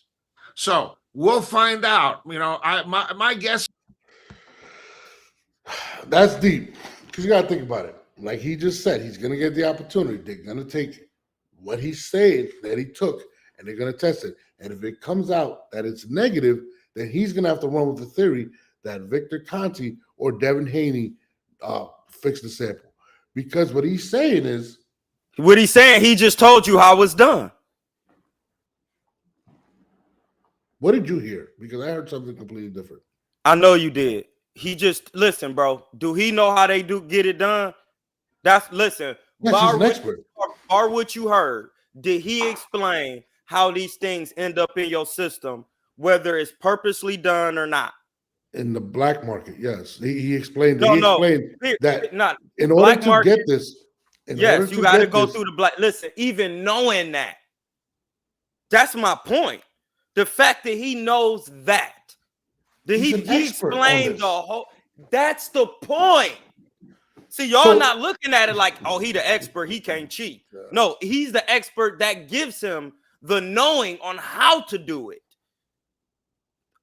So we'll find out. My guess. That's deep because you got to think about it. Like he just said, he's going to get the opportunity. They're going to take what he's saying that he took, and they're going to test it. And if it comes out that it's negative, then he's going to have to run with the theory that Victor Conte or Devin Haney fixed the sample. Because what he's saying is, he just told you how it's done. What did you hear? Because I heard something completely different. I know you did. He just listen, bro. Do he know how they do get it done? Listen. Yes, he's an expert. Or what you heard? Did he explain how these things end up in your system, whether it's purposely done or not? In the black market, yes. He explained. No, explained that not in order to get this. Yes, you got to go through the black. Listen, even knowing that, that's my point. The fact that he knows that. He explained the whole. That's the point. See, y'all not looking at it like, oh, he the expert, he can't cheat. Yeah. No, he's the expert that gives him the knowing on how to do it.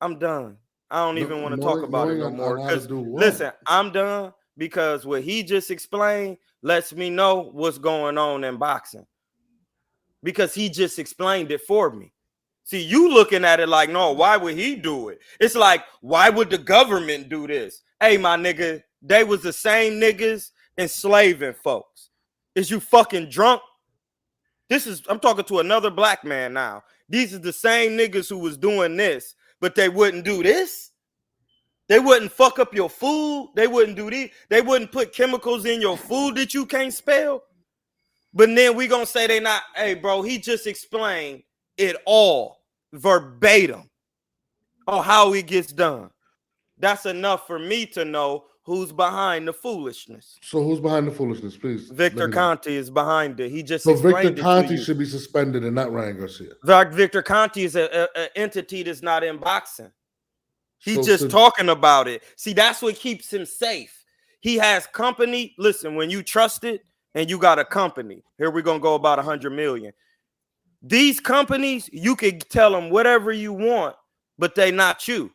I'm done. I don't even want to talk about it no more. Listen, I'm done because what he just explained lets me know what's going on in boxing. Because he just explained it for me. See, you looking at it like, no, why would he do it? It's like, why would the government do this? Hey, my nigga, they was the same niggas enslaving folks. Is you fucking drunk? I'm talking to another black man now. These are the same niggas who was doing this, but they wouldn't do this. They wouldn't fuck up your food. They wouldn't do these. They wouldn't put chemicals in your food that you can't spell. But then we gonna say they not, hey, bro, he just explained it all verbatim on how it gets done. That's enough for me to know who's behind the foolishness. So who's behind the foolishness, please? Victor Conte is behind it. He just so Victor Conte should be suspended and not Ryan Garcia. Victor Conte is an entity that's not in boxing. He's just talking about it. See, that's what keeps him safe. He has company. Listen, when you trust it and you got a company, here we're going to go about 100 million. These companies, you can tell them whatever you want, but they not you.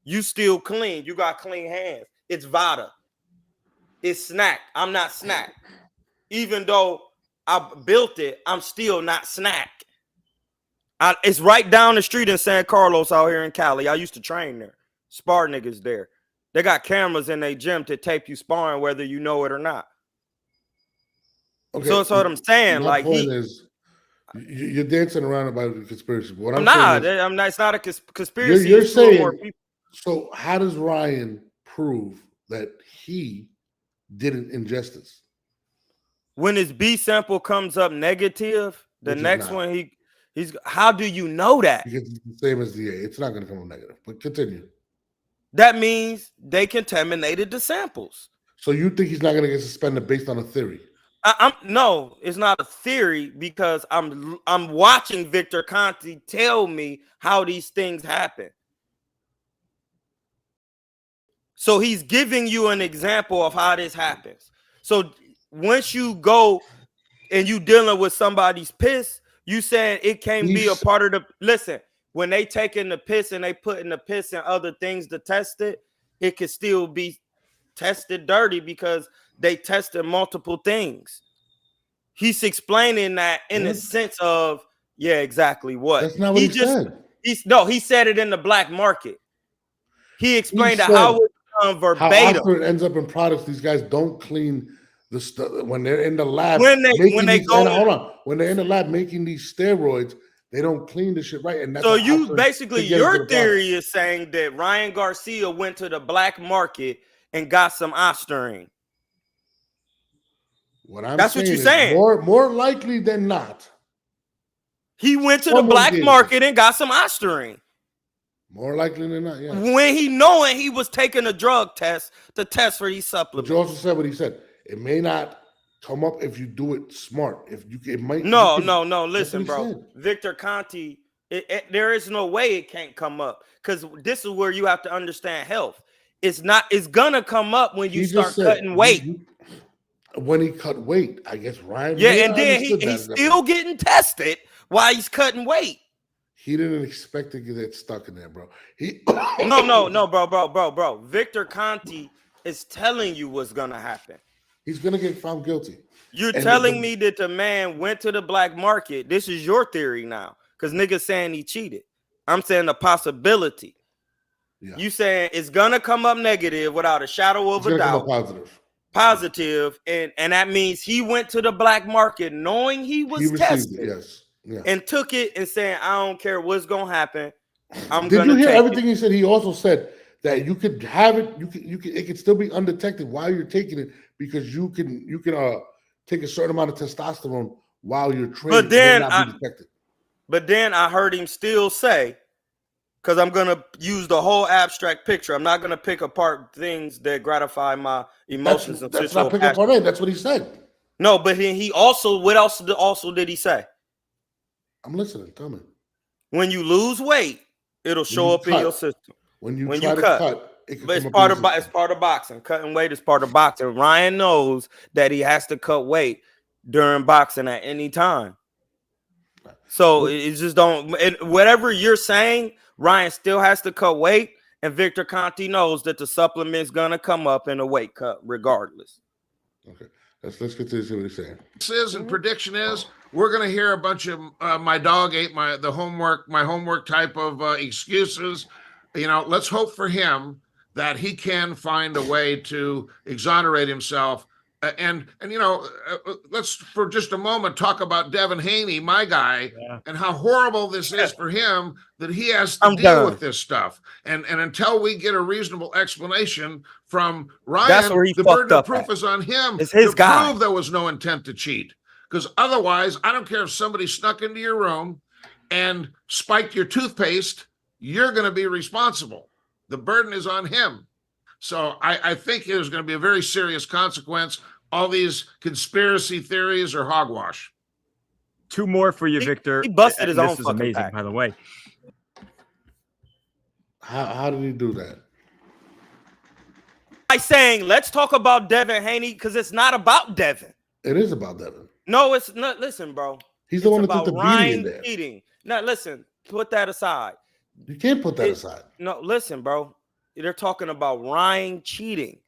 You still clean. You got clean hands. It's Vada. It's Snack. I'm not Snack. Even though I built it, I'm still not Snack. It's right down the street in San Carlos out here in Cali. I used to train there. Spar niggas there. They got cameras in their gym to tape you sparring whether you know it or not. Okay, so that's what I'm saying. Like you're dancing around about the conspiracy. What I'm not. It's not a conspiracy. You're saying. So how does Ryan prove that he didn't ingest this? When his B sample comes up negative, the next one he's. How do you know that? Because it's the same as the A. It's not going to come up negative. But continue. That means they contaminated the samples. So you think he's not going to get suspended based on a theory? No, it's not a theory because I'm watching Victor Conte tell me how these things happen. So he's giving you an example of how this happens. So once you go and you dealing with somebody's piss, you saying it can't be a part of the. Listen, when they taking the piss and they putting the piss and other things to test it, it could still be tested dirty because they tested multiple things. He's explaining that in the sense of, yeah, exactly what. That's not what he said. He said it in the black market. He explained how it verbatim. How after it ends up in products, these guys don't clean the stuff when they're in the lab. When they're in the lab making these steroids, they don't clean the shit right. And that's so you basically your theory is saying that Ryan Garcia went to the black market and got some Ostarine. That's what you're saying. More likely than not, he went to the black market and got some Ostarine. More likely than not, yeah. When he knowing he was taking a drug test to test for these supplements. But you also said what he said. It may not come up if you do it smart. It might. No. Listen, bro. Victor Conte, there is no way it can't come up because this is where you have to understand health. It's gonna come up when you start cutting weight. when he cut weight. I guess Ryan. Yeah, may and have then understood that he's as that. still getting tested while he's cutting weight. He didn't expect to get stuck in there, bro. No, bro. Victor Conte is telling you what's gonna happen. He's gonna get found guilty. You're And telling me that the man went to the black market. This is your theory now, because niggas saying he cheated. I'm saying the possibility. Yeah. You saying it's gonna come up negative without a shadow of a doubt. Positive, and that means he went to the black market knowing he was tested. Yes. Yeah. And took it and saying, I don't care what's gonna happen. Did you hear everything he said? He also said that you could have it, it could still be undetected while you're taking it, because you can take a certain amount of testosterone while you're training. But then I heard him still say, because I'm gonna use the whole abstract picture. I'm not gonna pick apart things that gratify my emotions. That's not picking apart it. That's what he said. No, but he also, what else did he say? I'm listening. Tell me. When you lose weight, it'll show up in your system. When you cut, but it's part of boxing. Cutting weight is part of boxing. Ryan knows that he has to cut weight during boxing at any time. So it just don't. Whatever you're saying, Ryan still has to cut weight, and Victor Conte knows that the supplement's gonna come up in a weight cut regardless. Okay. Let's continue to see what he's saying. This is, and prediction is, we're going to hear a bunch of my dog ate my homework type of excuses. You know, let's hope for him that he can find a way to exonerate himself. And you know, let's for just a moment talk about Devin Haney, my guy, and how horrible this is for him that he has to deal with this stuff. And until we get a reasonable explanation from Ryan, the burden of proof is on him to prove there was no intent to cheat. Because otherwise, I don't care if somebody snuck into your room and spiked your toothpaste, you're going to be responsible. The burden is on him. So I think there's going to be a very serious consequence. All these conspiracy theories are hogwash. Two more for you, Victor. He busted his own This is fucking amazing, pack. by the way. How did he do that? By saying, let's talk about Devin Haney, because it's not about Devin. It is about Devin. No, it's not. Listen, bro. He's the one that took the beating in there. Cheating. Now, listen, put that aside. You can't put that aside. No, listen, bro. They're talking about Ryan cheating.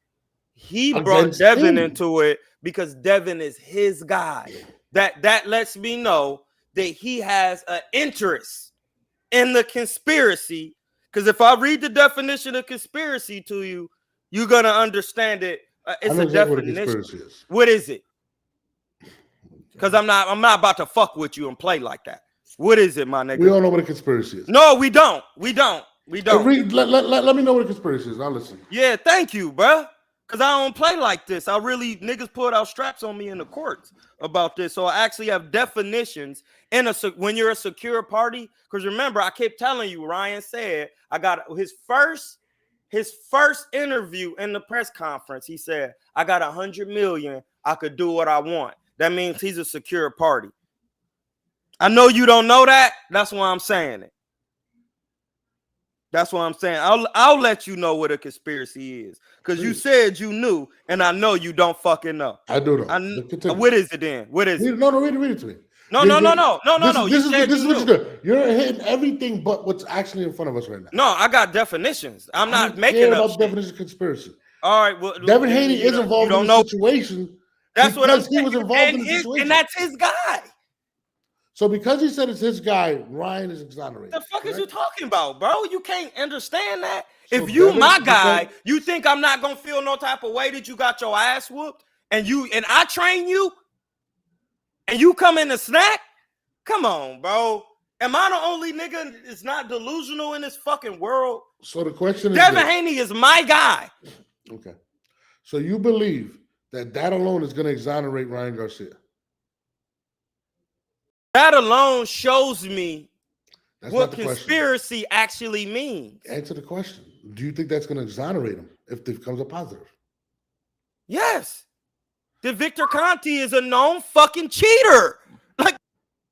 He brought Devin into it because Devin is his guy. That lets me know that he has an interest in the conspiracy. Because if I read the definition of conspiracy to you, you're gonna understand it. It's a definition. What is it? Because I'm not about to fuck with you and play like that. What is it, my nigga? We all know what a conspiracy is. No, we don't. We don't. Let me know what a conspiracy is. I'll listen. Yeah, thank you, bro. Because I don't play like this. Niggas pulled out straps on me in the courts about this. So I actually have definitions when you're a secure party. Because remember, I kept telling you, Ryan said, I got his first interview in the press conference. He said, I got 100 million. I could do what I want. That means he's a secure party. I know you don't know that. That's why I'm saying it. That's what I'm saying. I'll let you know what a conspiracy is. Because you said you knew, and I know you don't fucking know. I do know. What is it then? What is it? No, read it to me. No. This is what you do. You're hitting everything but what's actually in front of us right now. No, I got definitions. I'm not making up shit. Definition of conspiracy. All right. Well, Devin Haney is involved in the situation. That's what I'm saying. He was involved in the situation. And that's his guy. So because he said it's his guy, Ryan is exonerated. The fuck is you talking about, bro? You can't understand that. So if you my guy, you think I'm not gonna feel no type of way that you got your ass whooped and I train you and you come in to snack? Come on, bro. Am I the only nigga that's not delusional in this fucking world? So the question is, Devin Haney is my guy. Okay. So you believe that alone is going to exonerate Ryan Garcia? That alone shows me what conspiracy question. Actually means. Answer the question. Do you think that's going to exonerate him if it becomes a positive? Yes. The Victor Conte is a known fucking cheater. Like,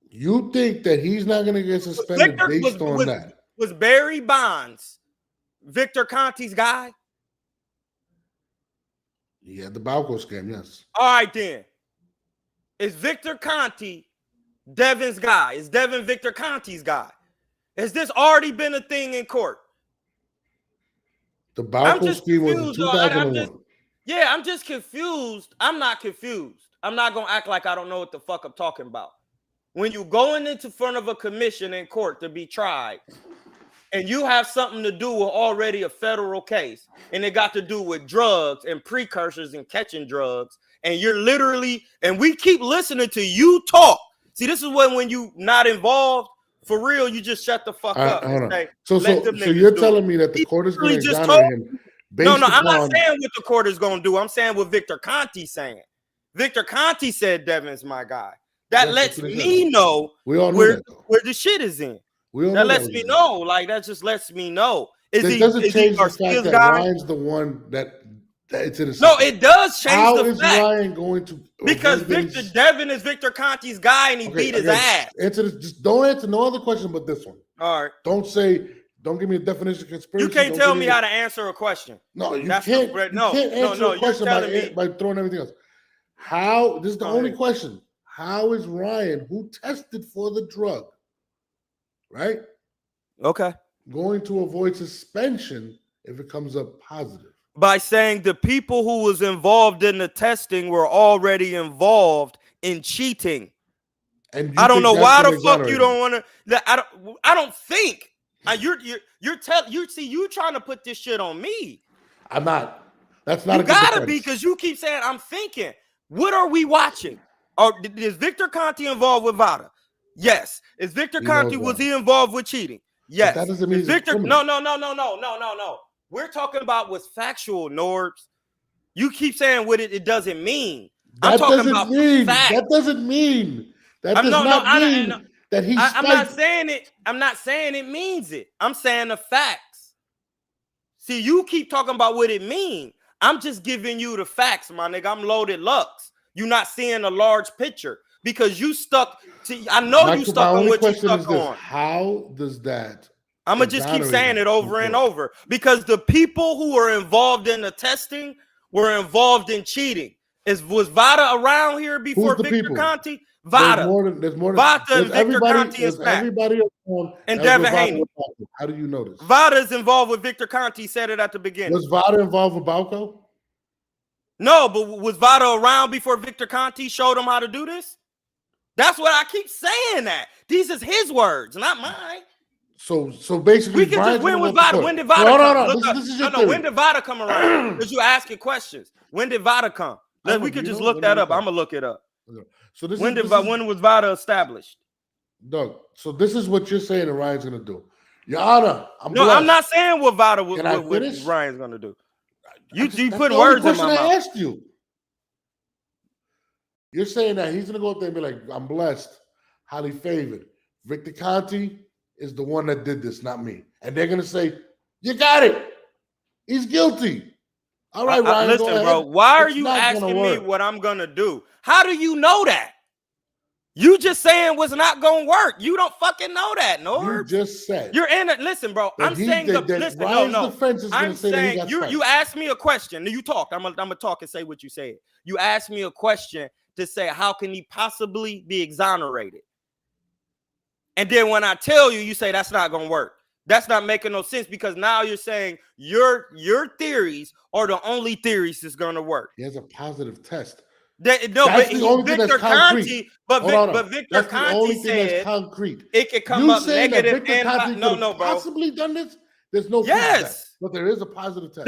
you think that he's not going to get suspended based on that? Was Barry Bonds Victor Conte's guy? He had the Balco scam, yes. All right, then. Is Victor Conte Devin's guy? Is Devin Victor Conte's guy? Has this already been a thing in court? The Balco scheme was in 2001. I'm just confused. I'm not confused. I'm not going to act like I don't know what the fuck I'm talking about. When you going into front of a commission in court to be tried, and you have something to do with already a federal case, and it got to do with drugs and precursors and catching drugs, and you're literally, and we keep listening to you talk. See, this is when you not involved, for real, you just shut the fuck up. And say, so you're telling me that the court is going to exonerate him? No, I'm not saying what the court is going to do. I'm saying what Victor Conte's saying. Victor Conte said Devin's my guy. That lets me know where the shit is in. That lets me know. Like, that just lets me know. It doesn't change the fact that Ryan's the one that it's in a. No, it does change the fact. How is Ryan going to? Because Devin is Victor Conte's guy, and he beat his ass. Answer this. Just don't answer no other question but this one. All right. Don't give me a definition of conspiracy. You can't tell me how to answer a question. No, you can't. You can't answer a question by throwing everything else. How? This is the only question. How is Ryan, who tested for the drug, right? Okay. Going to avoid suspension if it comes up positive? By saying the people who was involved in the testing were already involved in cheating. And I don't know why the fuck you don't want to. I don't think. You trying to put this shit on me. I'm not. That's not. You gotta be, because you keep saying I'm thinking. What are we watching? Is Victor Conte involved with Vada? Yes. Is Victor Conte, was he involved with cheating? Yes. That doesn't mean Victor. No. We're talking about what's factual, Norbs. You keep saying what it doesn't mean. I'm talking about facts. That doesn't mean. That does not mean that he's. I'm not saying it. I'm not saying it means it. I'm saying the facts. See, you keep talking about what it means. I'm just giving you the facts, my nigga. I'm loaded Lux. You're not seeing a large picture because you stuck to. I know you stuck on what you stuck on. How does that? I'm gonna just keep saying it over and over because the people who were involved in the testing were involved in cheating. Was Vada around here before Victor Conte? Vada. There's more than Vada and Victor Conte is back. Everybody and Devin Haney. How do you know this? Vada is involved with Victor Conte. Said it at the beginning. Was Vada involved with Balco? No, but was Vada around before Victor Conte showed him how to do this? That's what I keep saying. That these is his words, not mine. So basically, we can just win with Vada. When did Vada come? This is your theory. When did Vada come around? Because you asking questions. When did Vada come? We could just look that up. I'm gonna look it up. So when was Vada established? Doug. So this is what you're saying that Ryan's gonna do. Your Honor, I'm not saying what Vada what Ryan's gonna do. You put words in my mouth. I asked you. You're saying that he's gonna go up there and be like, "I'm blessed, highly favored. Victor Conte is the one that did this, not me." And they're gonna say, "You got it. He's guilty." All right, Ryan. Listen, bro. Why are you asking me what I'm gonna do? How do you know that? You just saying what's not gonna work. You don't fucking know that, no. You just said you're in it. Listen, bro. I'm saying listen. No. I'm saying you asked me a question. You talked. I'm gonna talk and say what you said. You asked me a question to say how can he possibly be exonerated? And then when I tell you, you say that's not gonna work. That's not making no sense because now you're saying your theories are the only theories that's gonna work. He has a positive test. But Victor Conte said concrete. It could come up negative and no, bro. Possibly done this. There's no proof of that, but there is a positive test.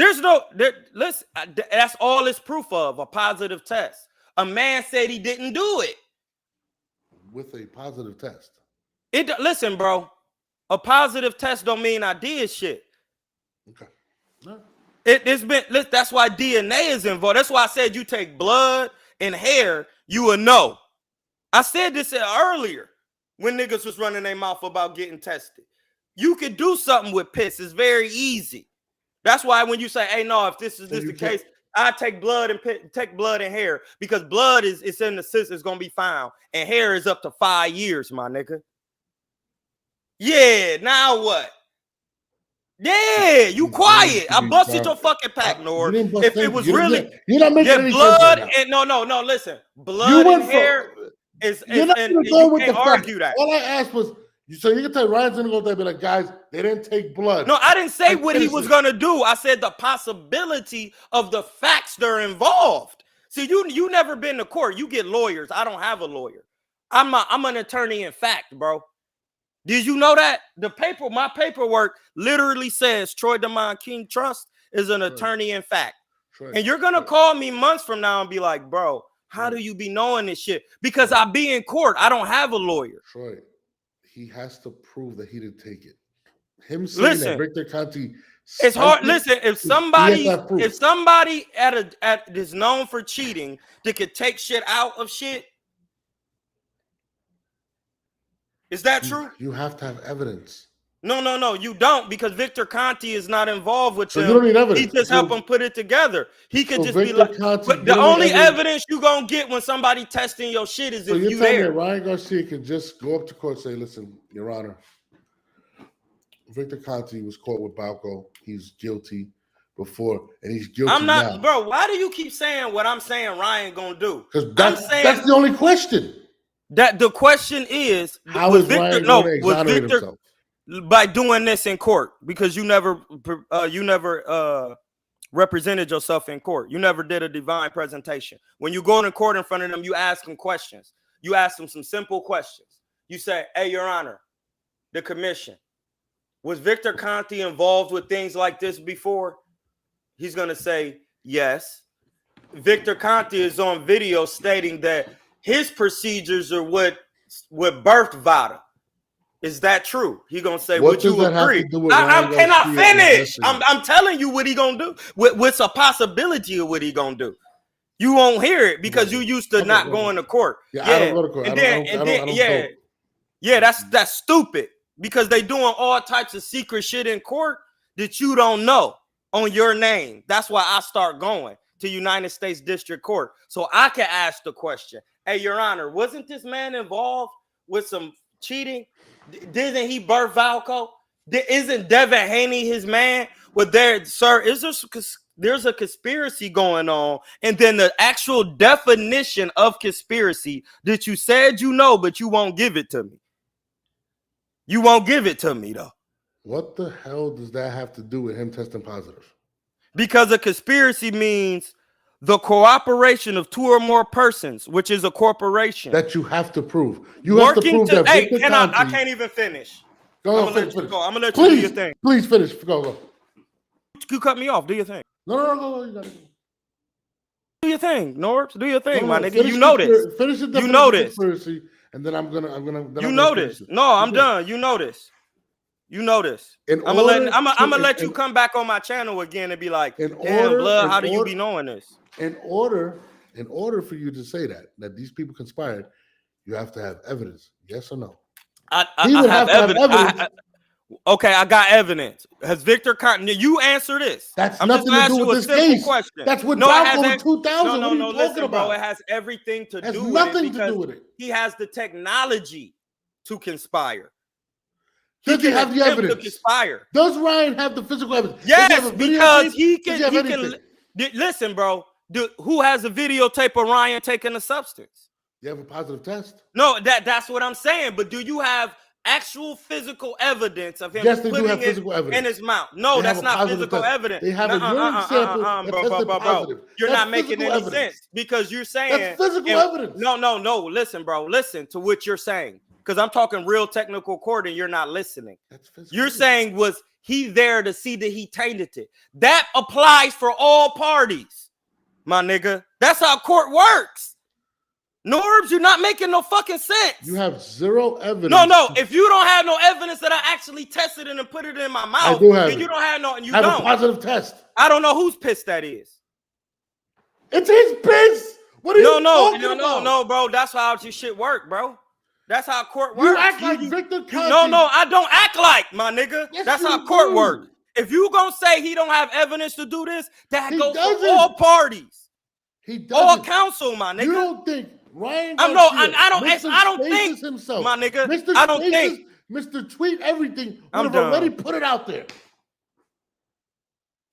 Listen, that's all it's proof of, a positive test. A man said he didn't do it with a positive test. Listen, bro. A positive test don't mean I did shit. Okay. No. That's why DNA is involved. That's why I said you take blood and hair, you will know. I said this earlier when niggas was running their mouth about getting tested. You could do something with piss. It's very easy. That's why when you say, "Hey, no, if this is the case, I take blood and hair," because blood is in the system, it's gonna be found, and hair is up to 5 years, my nigga. Yeah, now what? Yeah, you quiet. I busted your fucking pack, Nord. If it was really, you're not making any blood sense and no, listen, blood and hair is and you can't argue that. All I asked was, so you can tell Ryan's gonna go there and be like, guys, they didn't take blood. No, I didn't say what he was gonna do. I said the possibility of the facts that are involved. See, you never been to court. You get lawyers. I don't have a lawyer. I'm an attorney in fact, bro. Did you know that? My paperwork literally says Troy DeMond King Trust is an attorney in fact. And you're gonna call me months from now and be like, bro, how do you be knowing this shit? Because I be in court. I don't have a lawyer. Troy, he has to prove that he didn't take it. Him saying that Victor Conte. It's hard. Listen, if somebody is known for cheating that could take shit out of shit, is that true? You have to have evidence. No, you don't, because Victor Conte is not involved with So him. you don't need evidence. He just help him put it together. He could just Victor be like, Conte, but the only evidence you gonna get when somebody testing your shit is if you there. Ryan Garcia can just go up to court and say, listen, Your Honor, Victor Conte was caught with Balco. He's guilty before, and he's guilty now. Bro, why do you keep saying what I'm saying Ryan gonna do? Because that's the only question. That the question is, how is Victor, Ryan going to exonerate himself? By doing this in court, because you never represented yourself in court. You never did a divine presentation. When you go in court in front of them, you ask them questions. You ask them some simple questions. You say, hey, Your Honor, the commission, was Victor Conte involved with things like this before? He's going to say, yes. Victor Conte is on video stating that his procedures are what birthed Vada. Is that true? He gonna say, would you agree? I cannot finish. I'm telling you what he gonna do. What's a possibility of what he gonna do? You won't hear it because you used to not going to court. I don't go to court. That's stupid, because they doing all types of secret shit in court that you don't know on your name. That's why I start going to United States District Court so I can ask the question. Hey, Your Honor, wasn't this man involved with some cheating? Didn't he birth Valco? Isn't Devin Haney his man? Well, there's a conspiracy going on, and then the actual definition of conspiracy that you said you know, but you won't give it to me. You won't give it to me, though. What the hell does that have to do with him testing positive? Because a conspiracy means the cooperation of two or more persons, which is a corporation. That you have to prove. You have to prove that. Hey, I can't even finish. Go I'm finish. I'm gonna let you do your thing. Please finish. Go. You cut me off. Do your thing. No. You gotta go. Do your thing, Norbs. Do your thing, my nigga. You know this. Finish it. You know this. And then I'm gonna. You know this. No, I'm done. You know this. You know this. I'm gonna let you come back on my channel again and be like, damn, blood, how do you be knowing this? In order for you to say that these people conspired, you have to have evidence. Yes or no? I have evidence. Okay, I got evidence. Has Victor Conte? You answer this. That's nothing to do with this case. Question. That's what Balco in 2000. No, listen, bro. It has everything to do with it. Nothing to do with it. He has the technology to conspire. Does he have the evidence? To conspire. Does Ryan have the physical evidence? Yes, because he can. Listen, bro. Who has a videotape of Ryan taking a substance? You have a positive test? No, that's what I'm saying. But do you have actual physical evidence of him putting it in his mouth? No, that's not physical evidence. They have a urine sample that tested positive. You're not making any sense, because you're saying that's physical evidence. No. Listen, bro. Listen to what you're saying, because I'm talking real technical court and you're not listening. You're saying, was he there to see that he tainted it? That applies for all parties, my nigga. That's how court works. Norbs, you're not making no fucking sense. You have zero evidence. No. If you don't have no evidence that I actually tested it and put it in my mouth, I do have then you don't have no, and you have don't. A positive test. I don't know whose piss that is. It's his piss. What are you talking about? No, bro. That's how your shit work, bro. That's how court works. You act like Victor Conte. No, I don't act like, my nigga. Yes, that's how court works. If you gonna say he don't have evidence to do this, that goes for all parties. He doesn't. All counsel, my nigga. You don't think Ryan Garcia, I don't think himself, my nigga. Mr. I don't think Mr. Tweet everything would have already put it out there.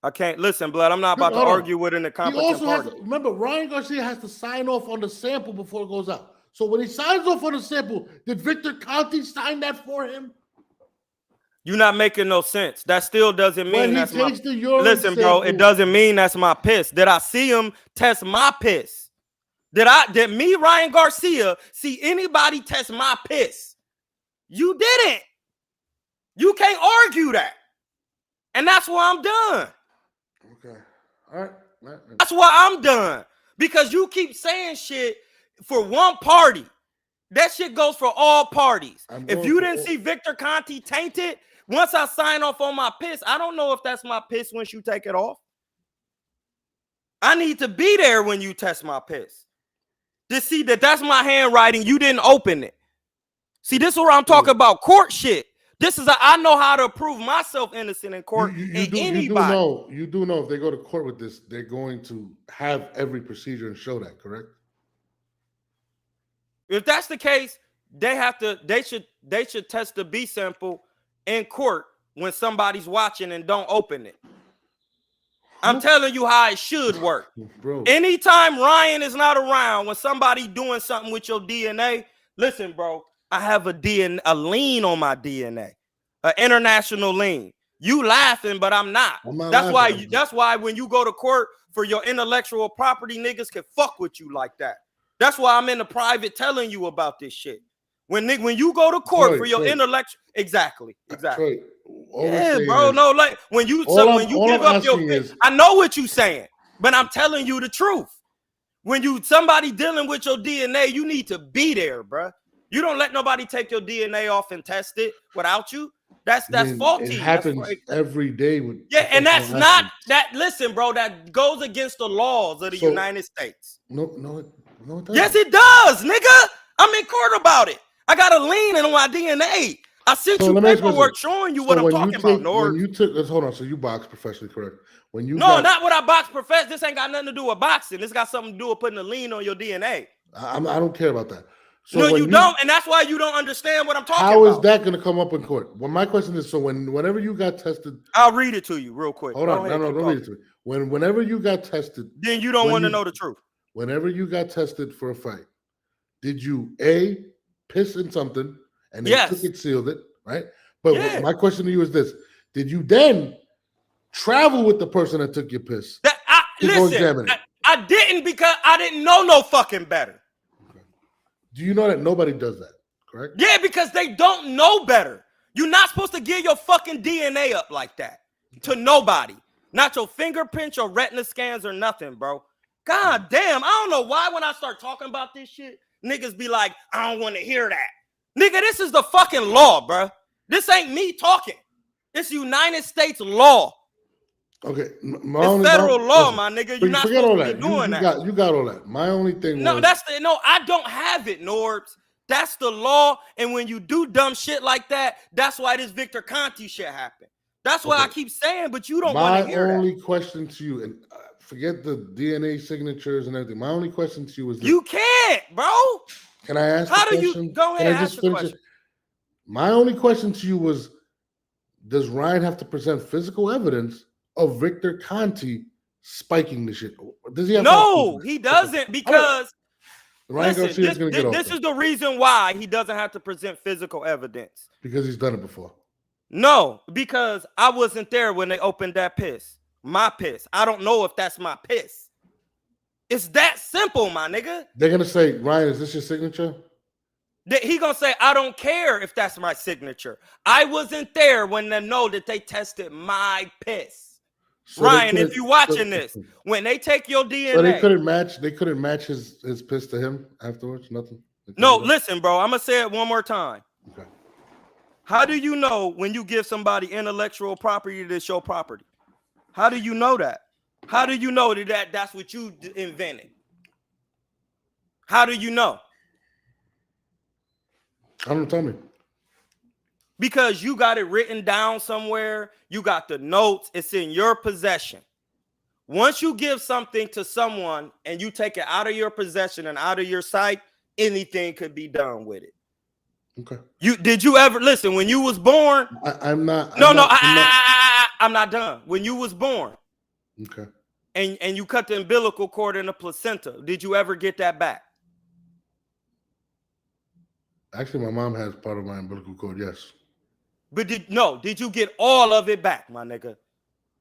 I can't listen, blood. I'm not about to argue with an incompetent He also party. has to, remember, Ryan Garcia has to sign off on the sample before it goes out. So when he signs off on the sample, did Victor Conte sign that for him? You're not making no sense. That still doesn't mean When he that's my. takes the urine Listen, bro, it sample- doesn't mean that's my piss. Did I see him test my piss? Did me, Ryan Garcia, see anybody test my piss? You didn't. You can't argue that. And that's why I'm done. Okay. All right. That's why I'm done. Because you keep saying shit for one party. That shit goes for all parties. If you didn't see Victor Conte tainted, once I sign off on my piss, I don't know if that's my piss once you take it off. I need to be there when you test my piss. To see that that's my handwriting, you didn't open it. See, this is where I'm talking about court shit. This is I know how to prove myself innocent in court. You do know if they go to court with this, they're going to have every procedure and show that, correct? If that's the case, they should test the B sample in court when somebody's watching and don't open it. I'm telling you how it should work. Bro. Anytime Ryan is not around, when somebody doing something with your DNA, listen, bro, I have a lien on my DNA, an international lien. You laughing, but I'm not. That's why when you go to court for your intellectual property, niggas can fuck with you like that. That's why I'm in the private telling you about this shit. When you go to court for your intellectual, exactly. Yeah, bro. No, like when you give up your, I know what you're saying, but I'm telling you the truth. When somebody dealing with your DNA, you need to be there, bro. You don't let nobody take your DNA off and test it without you. That's faulty. It happens every day. And that's not that. Listen, bro, that goes against the laws of the United States. No, it doesn't. Yes, it does, nigga. I'm in court about it. I got a lien on my DNA. I sent you paperwork showing you what I'm talking about, Nord. Hold on. So you box professionally, correct? Not what I box professionally. This ain't got nothing to do with boxing. This got something to do with putting a lien on your DNA. I don't care about that. So no, you don't, and that's why you don't understand what I'm talking about. How is that going to come up in court? Well, my question is, so whenever you got tested, I'll read it to you real quick. Hold on, don't read it to me. Whenever you got tested, then you don't want to know the truth. Whenever you got tested for a fight, did you piss in something and they took it, sealed it, right? But my question to you is this: did you then travel with the person that took your piss? I didn't because I didn't know no fucking better. Do you know that nobody does that, correct? Yeah, because they don't know better. You're not supposed to give your fucking DNA up like that to nobody. Not your fingerprints, your retina scans, or nothing, bro. God damn, I don't know why when I start talking about this shit, niggas be like, I don't want to hear that. Nigga, this is the fucking law, bro. This ain't me talking. It's United States law. Okay, it's federal law, my nigga. You're not supposed to be doing that. You got all that. My only thing I don't have it, Norbs. That's the law. And when you do dumb shit like that, that's why this Victor Conte shit happened. That's why I keep saying, but you don't want to hear that. My only question to you, and forget the DNA signatures and everything. My only question to you is this. You can't, bro. Can I ask How the do question? you go ahead and ask the question? My only question to you was, does Ryan have to present physical evidence of Victor Conte spiking the shit? Does he have he doesn't, because Ryan Garcia is going to get off. This is the reason why he doesn't have to present physical evidence. Because he's done it before. No, because I wasn't there when they opened that piss. My piss. I don't know if that's my piss. It's that simple, my nigga. They're going to say, Ryan, is this your signature? He gonna say, I don't care if that's my signature. I wasn't there when they know that they tested my piss. So Ryan, if you watching this, when they take your DNA, so they couldn't match his piss to him afterwards. Nothing. No, listen, bro. I'm gonna say it one more time. Okay. How do you know when you give somebody intellectual property that's your property? How do you know that? How do you know that that's what you invented? How do you know? I don't tell me. Because you got it written down somewhere. You got the notes. It's in your possession. Once you give something to someone and you take it out of your possession and out of your sight, anything could be done with it. Okay. Did you ever listen when you was born? I'm not. I'm not done. When you was born, Okay. And you cut the umbilical cord and the placenta. Did you ever get that back? Actually, my mom has part of my umbilical cord. Yes. But did you get all of it back, my nigga?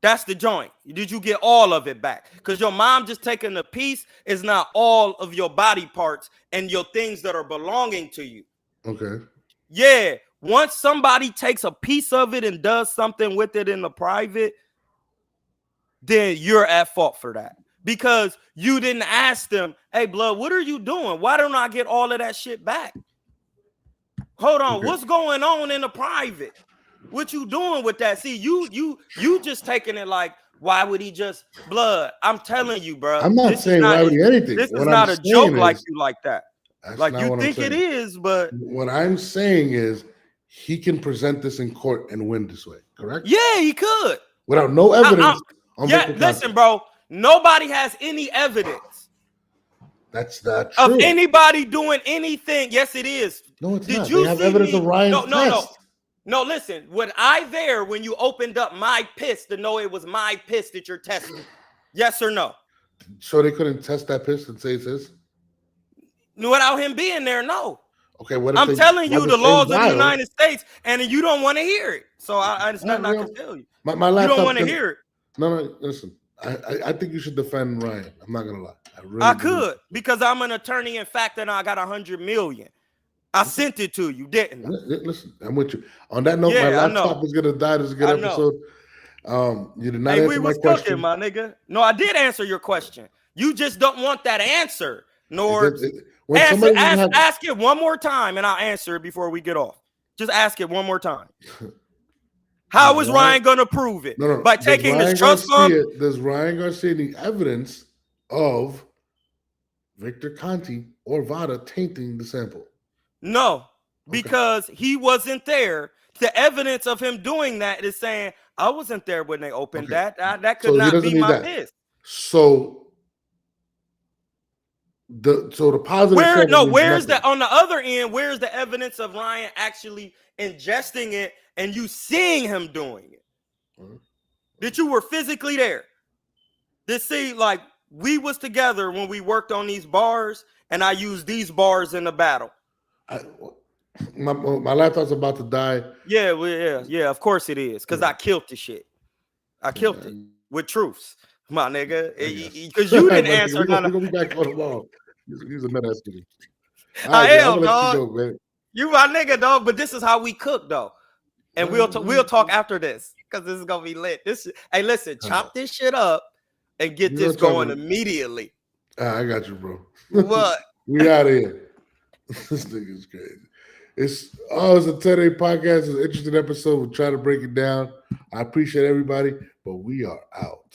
That's the joint. Did you get all of it back? Because your mom just taking a piece is not all of your body parts and your things that are belonging to you. Okay. Yeah. Once somebody takes a piece of it and does something with it in the private, then you're at fault for that. Because you didn't ask them, hey, blood, what are you doing? Why don't I get all of that shit back? Hold on, Okay. what's going on in the private? What you doing with that? See, you just taking it like, why would he just blood? I'm telling you, bro. I'm not saying why would he anything. This What is I'm not a saying joke is, like you like that. That's Like not you what think I'm it saying. is, but What I'm saying is he can present this in court and win this way, correct? yeah, he could. Without no evidence on Yeah, Victor listen, Conte. bro. Nobody has any evidence That's not true. of anybody doing anything. Yes, it is. No, it's Did not. you They have see evidence me? of Ryan's test. No, listen. Was I there when you opened up my piss to know it was my piss that you're testing? Yes or no? So they couldn't test that piss and say it's his? Without him being there, no. Okay, what if I'm telling you the same laws of the vial? United States, and you don't want to hear it. So it's nothing I can tell you. My You laptop don't want to can- hear it. No, listen. I think you should defend Ryan. I'm not gonna lie. I could because I'm an attorney. In fact, and I got 100 million. I sent it to you, didn't I? Listen, I'm with you. On that note, Yeah, my I know. laptop is gonna die. This is a good I know. episode. You did not Hey, we answer my was question. cooking, my nigga. No, I did answer your question. You just don't want that answer. Nor ask it one more time, and I'll answer it before we get off. Just ask it one more time. How is Ryan gonna prove it? No. By taking his trust fund? Does Ryan Garcia any evidence of Victor Conte or Vada tainting the sample? No, because he wasn't there. The evidence of him doing that is saying, I wasn't there when they opened that. That could not be my piss. So the positive. Where's that on the other end? Where's the evidence of Ryan actually ingesting it and you seeing him doing it? That you were physically there. See, like we was together when we worked on these bars, and I used these bars in the battle. My laptop's about to die. Yeah. Of course it is, because I killed the shit. I killed it with truths, my nigga. Because you didn't answer none of. We're gonna be back on tomorrow. He's a menace to me. I am, dog. You my nigga, dog. But this is how we cook, though. And we'll talk after this, because this is gonna be lit. Hey, listen, chop this shit up and get this going immediately. I got you, bro. What? We out of here. This nigga's crazy. It's a 10-day podcast. It's an interesting episode. We'll try to break it down. I appreciate everybody, but we are out.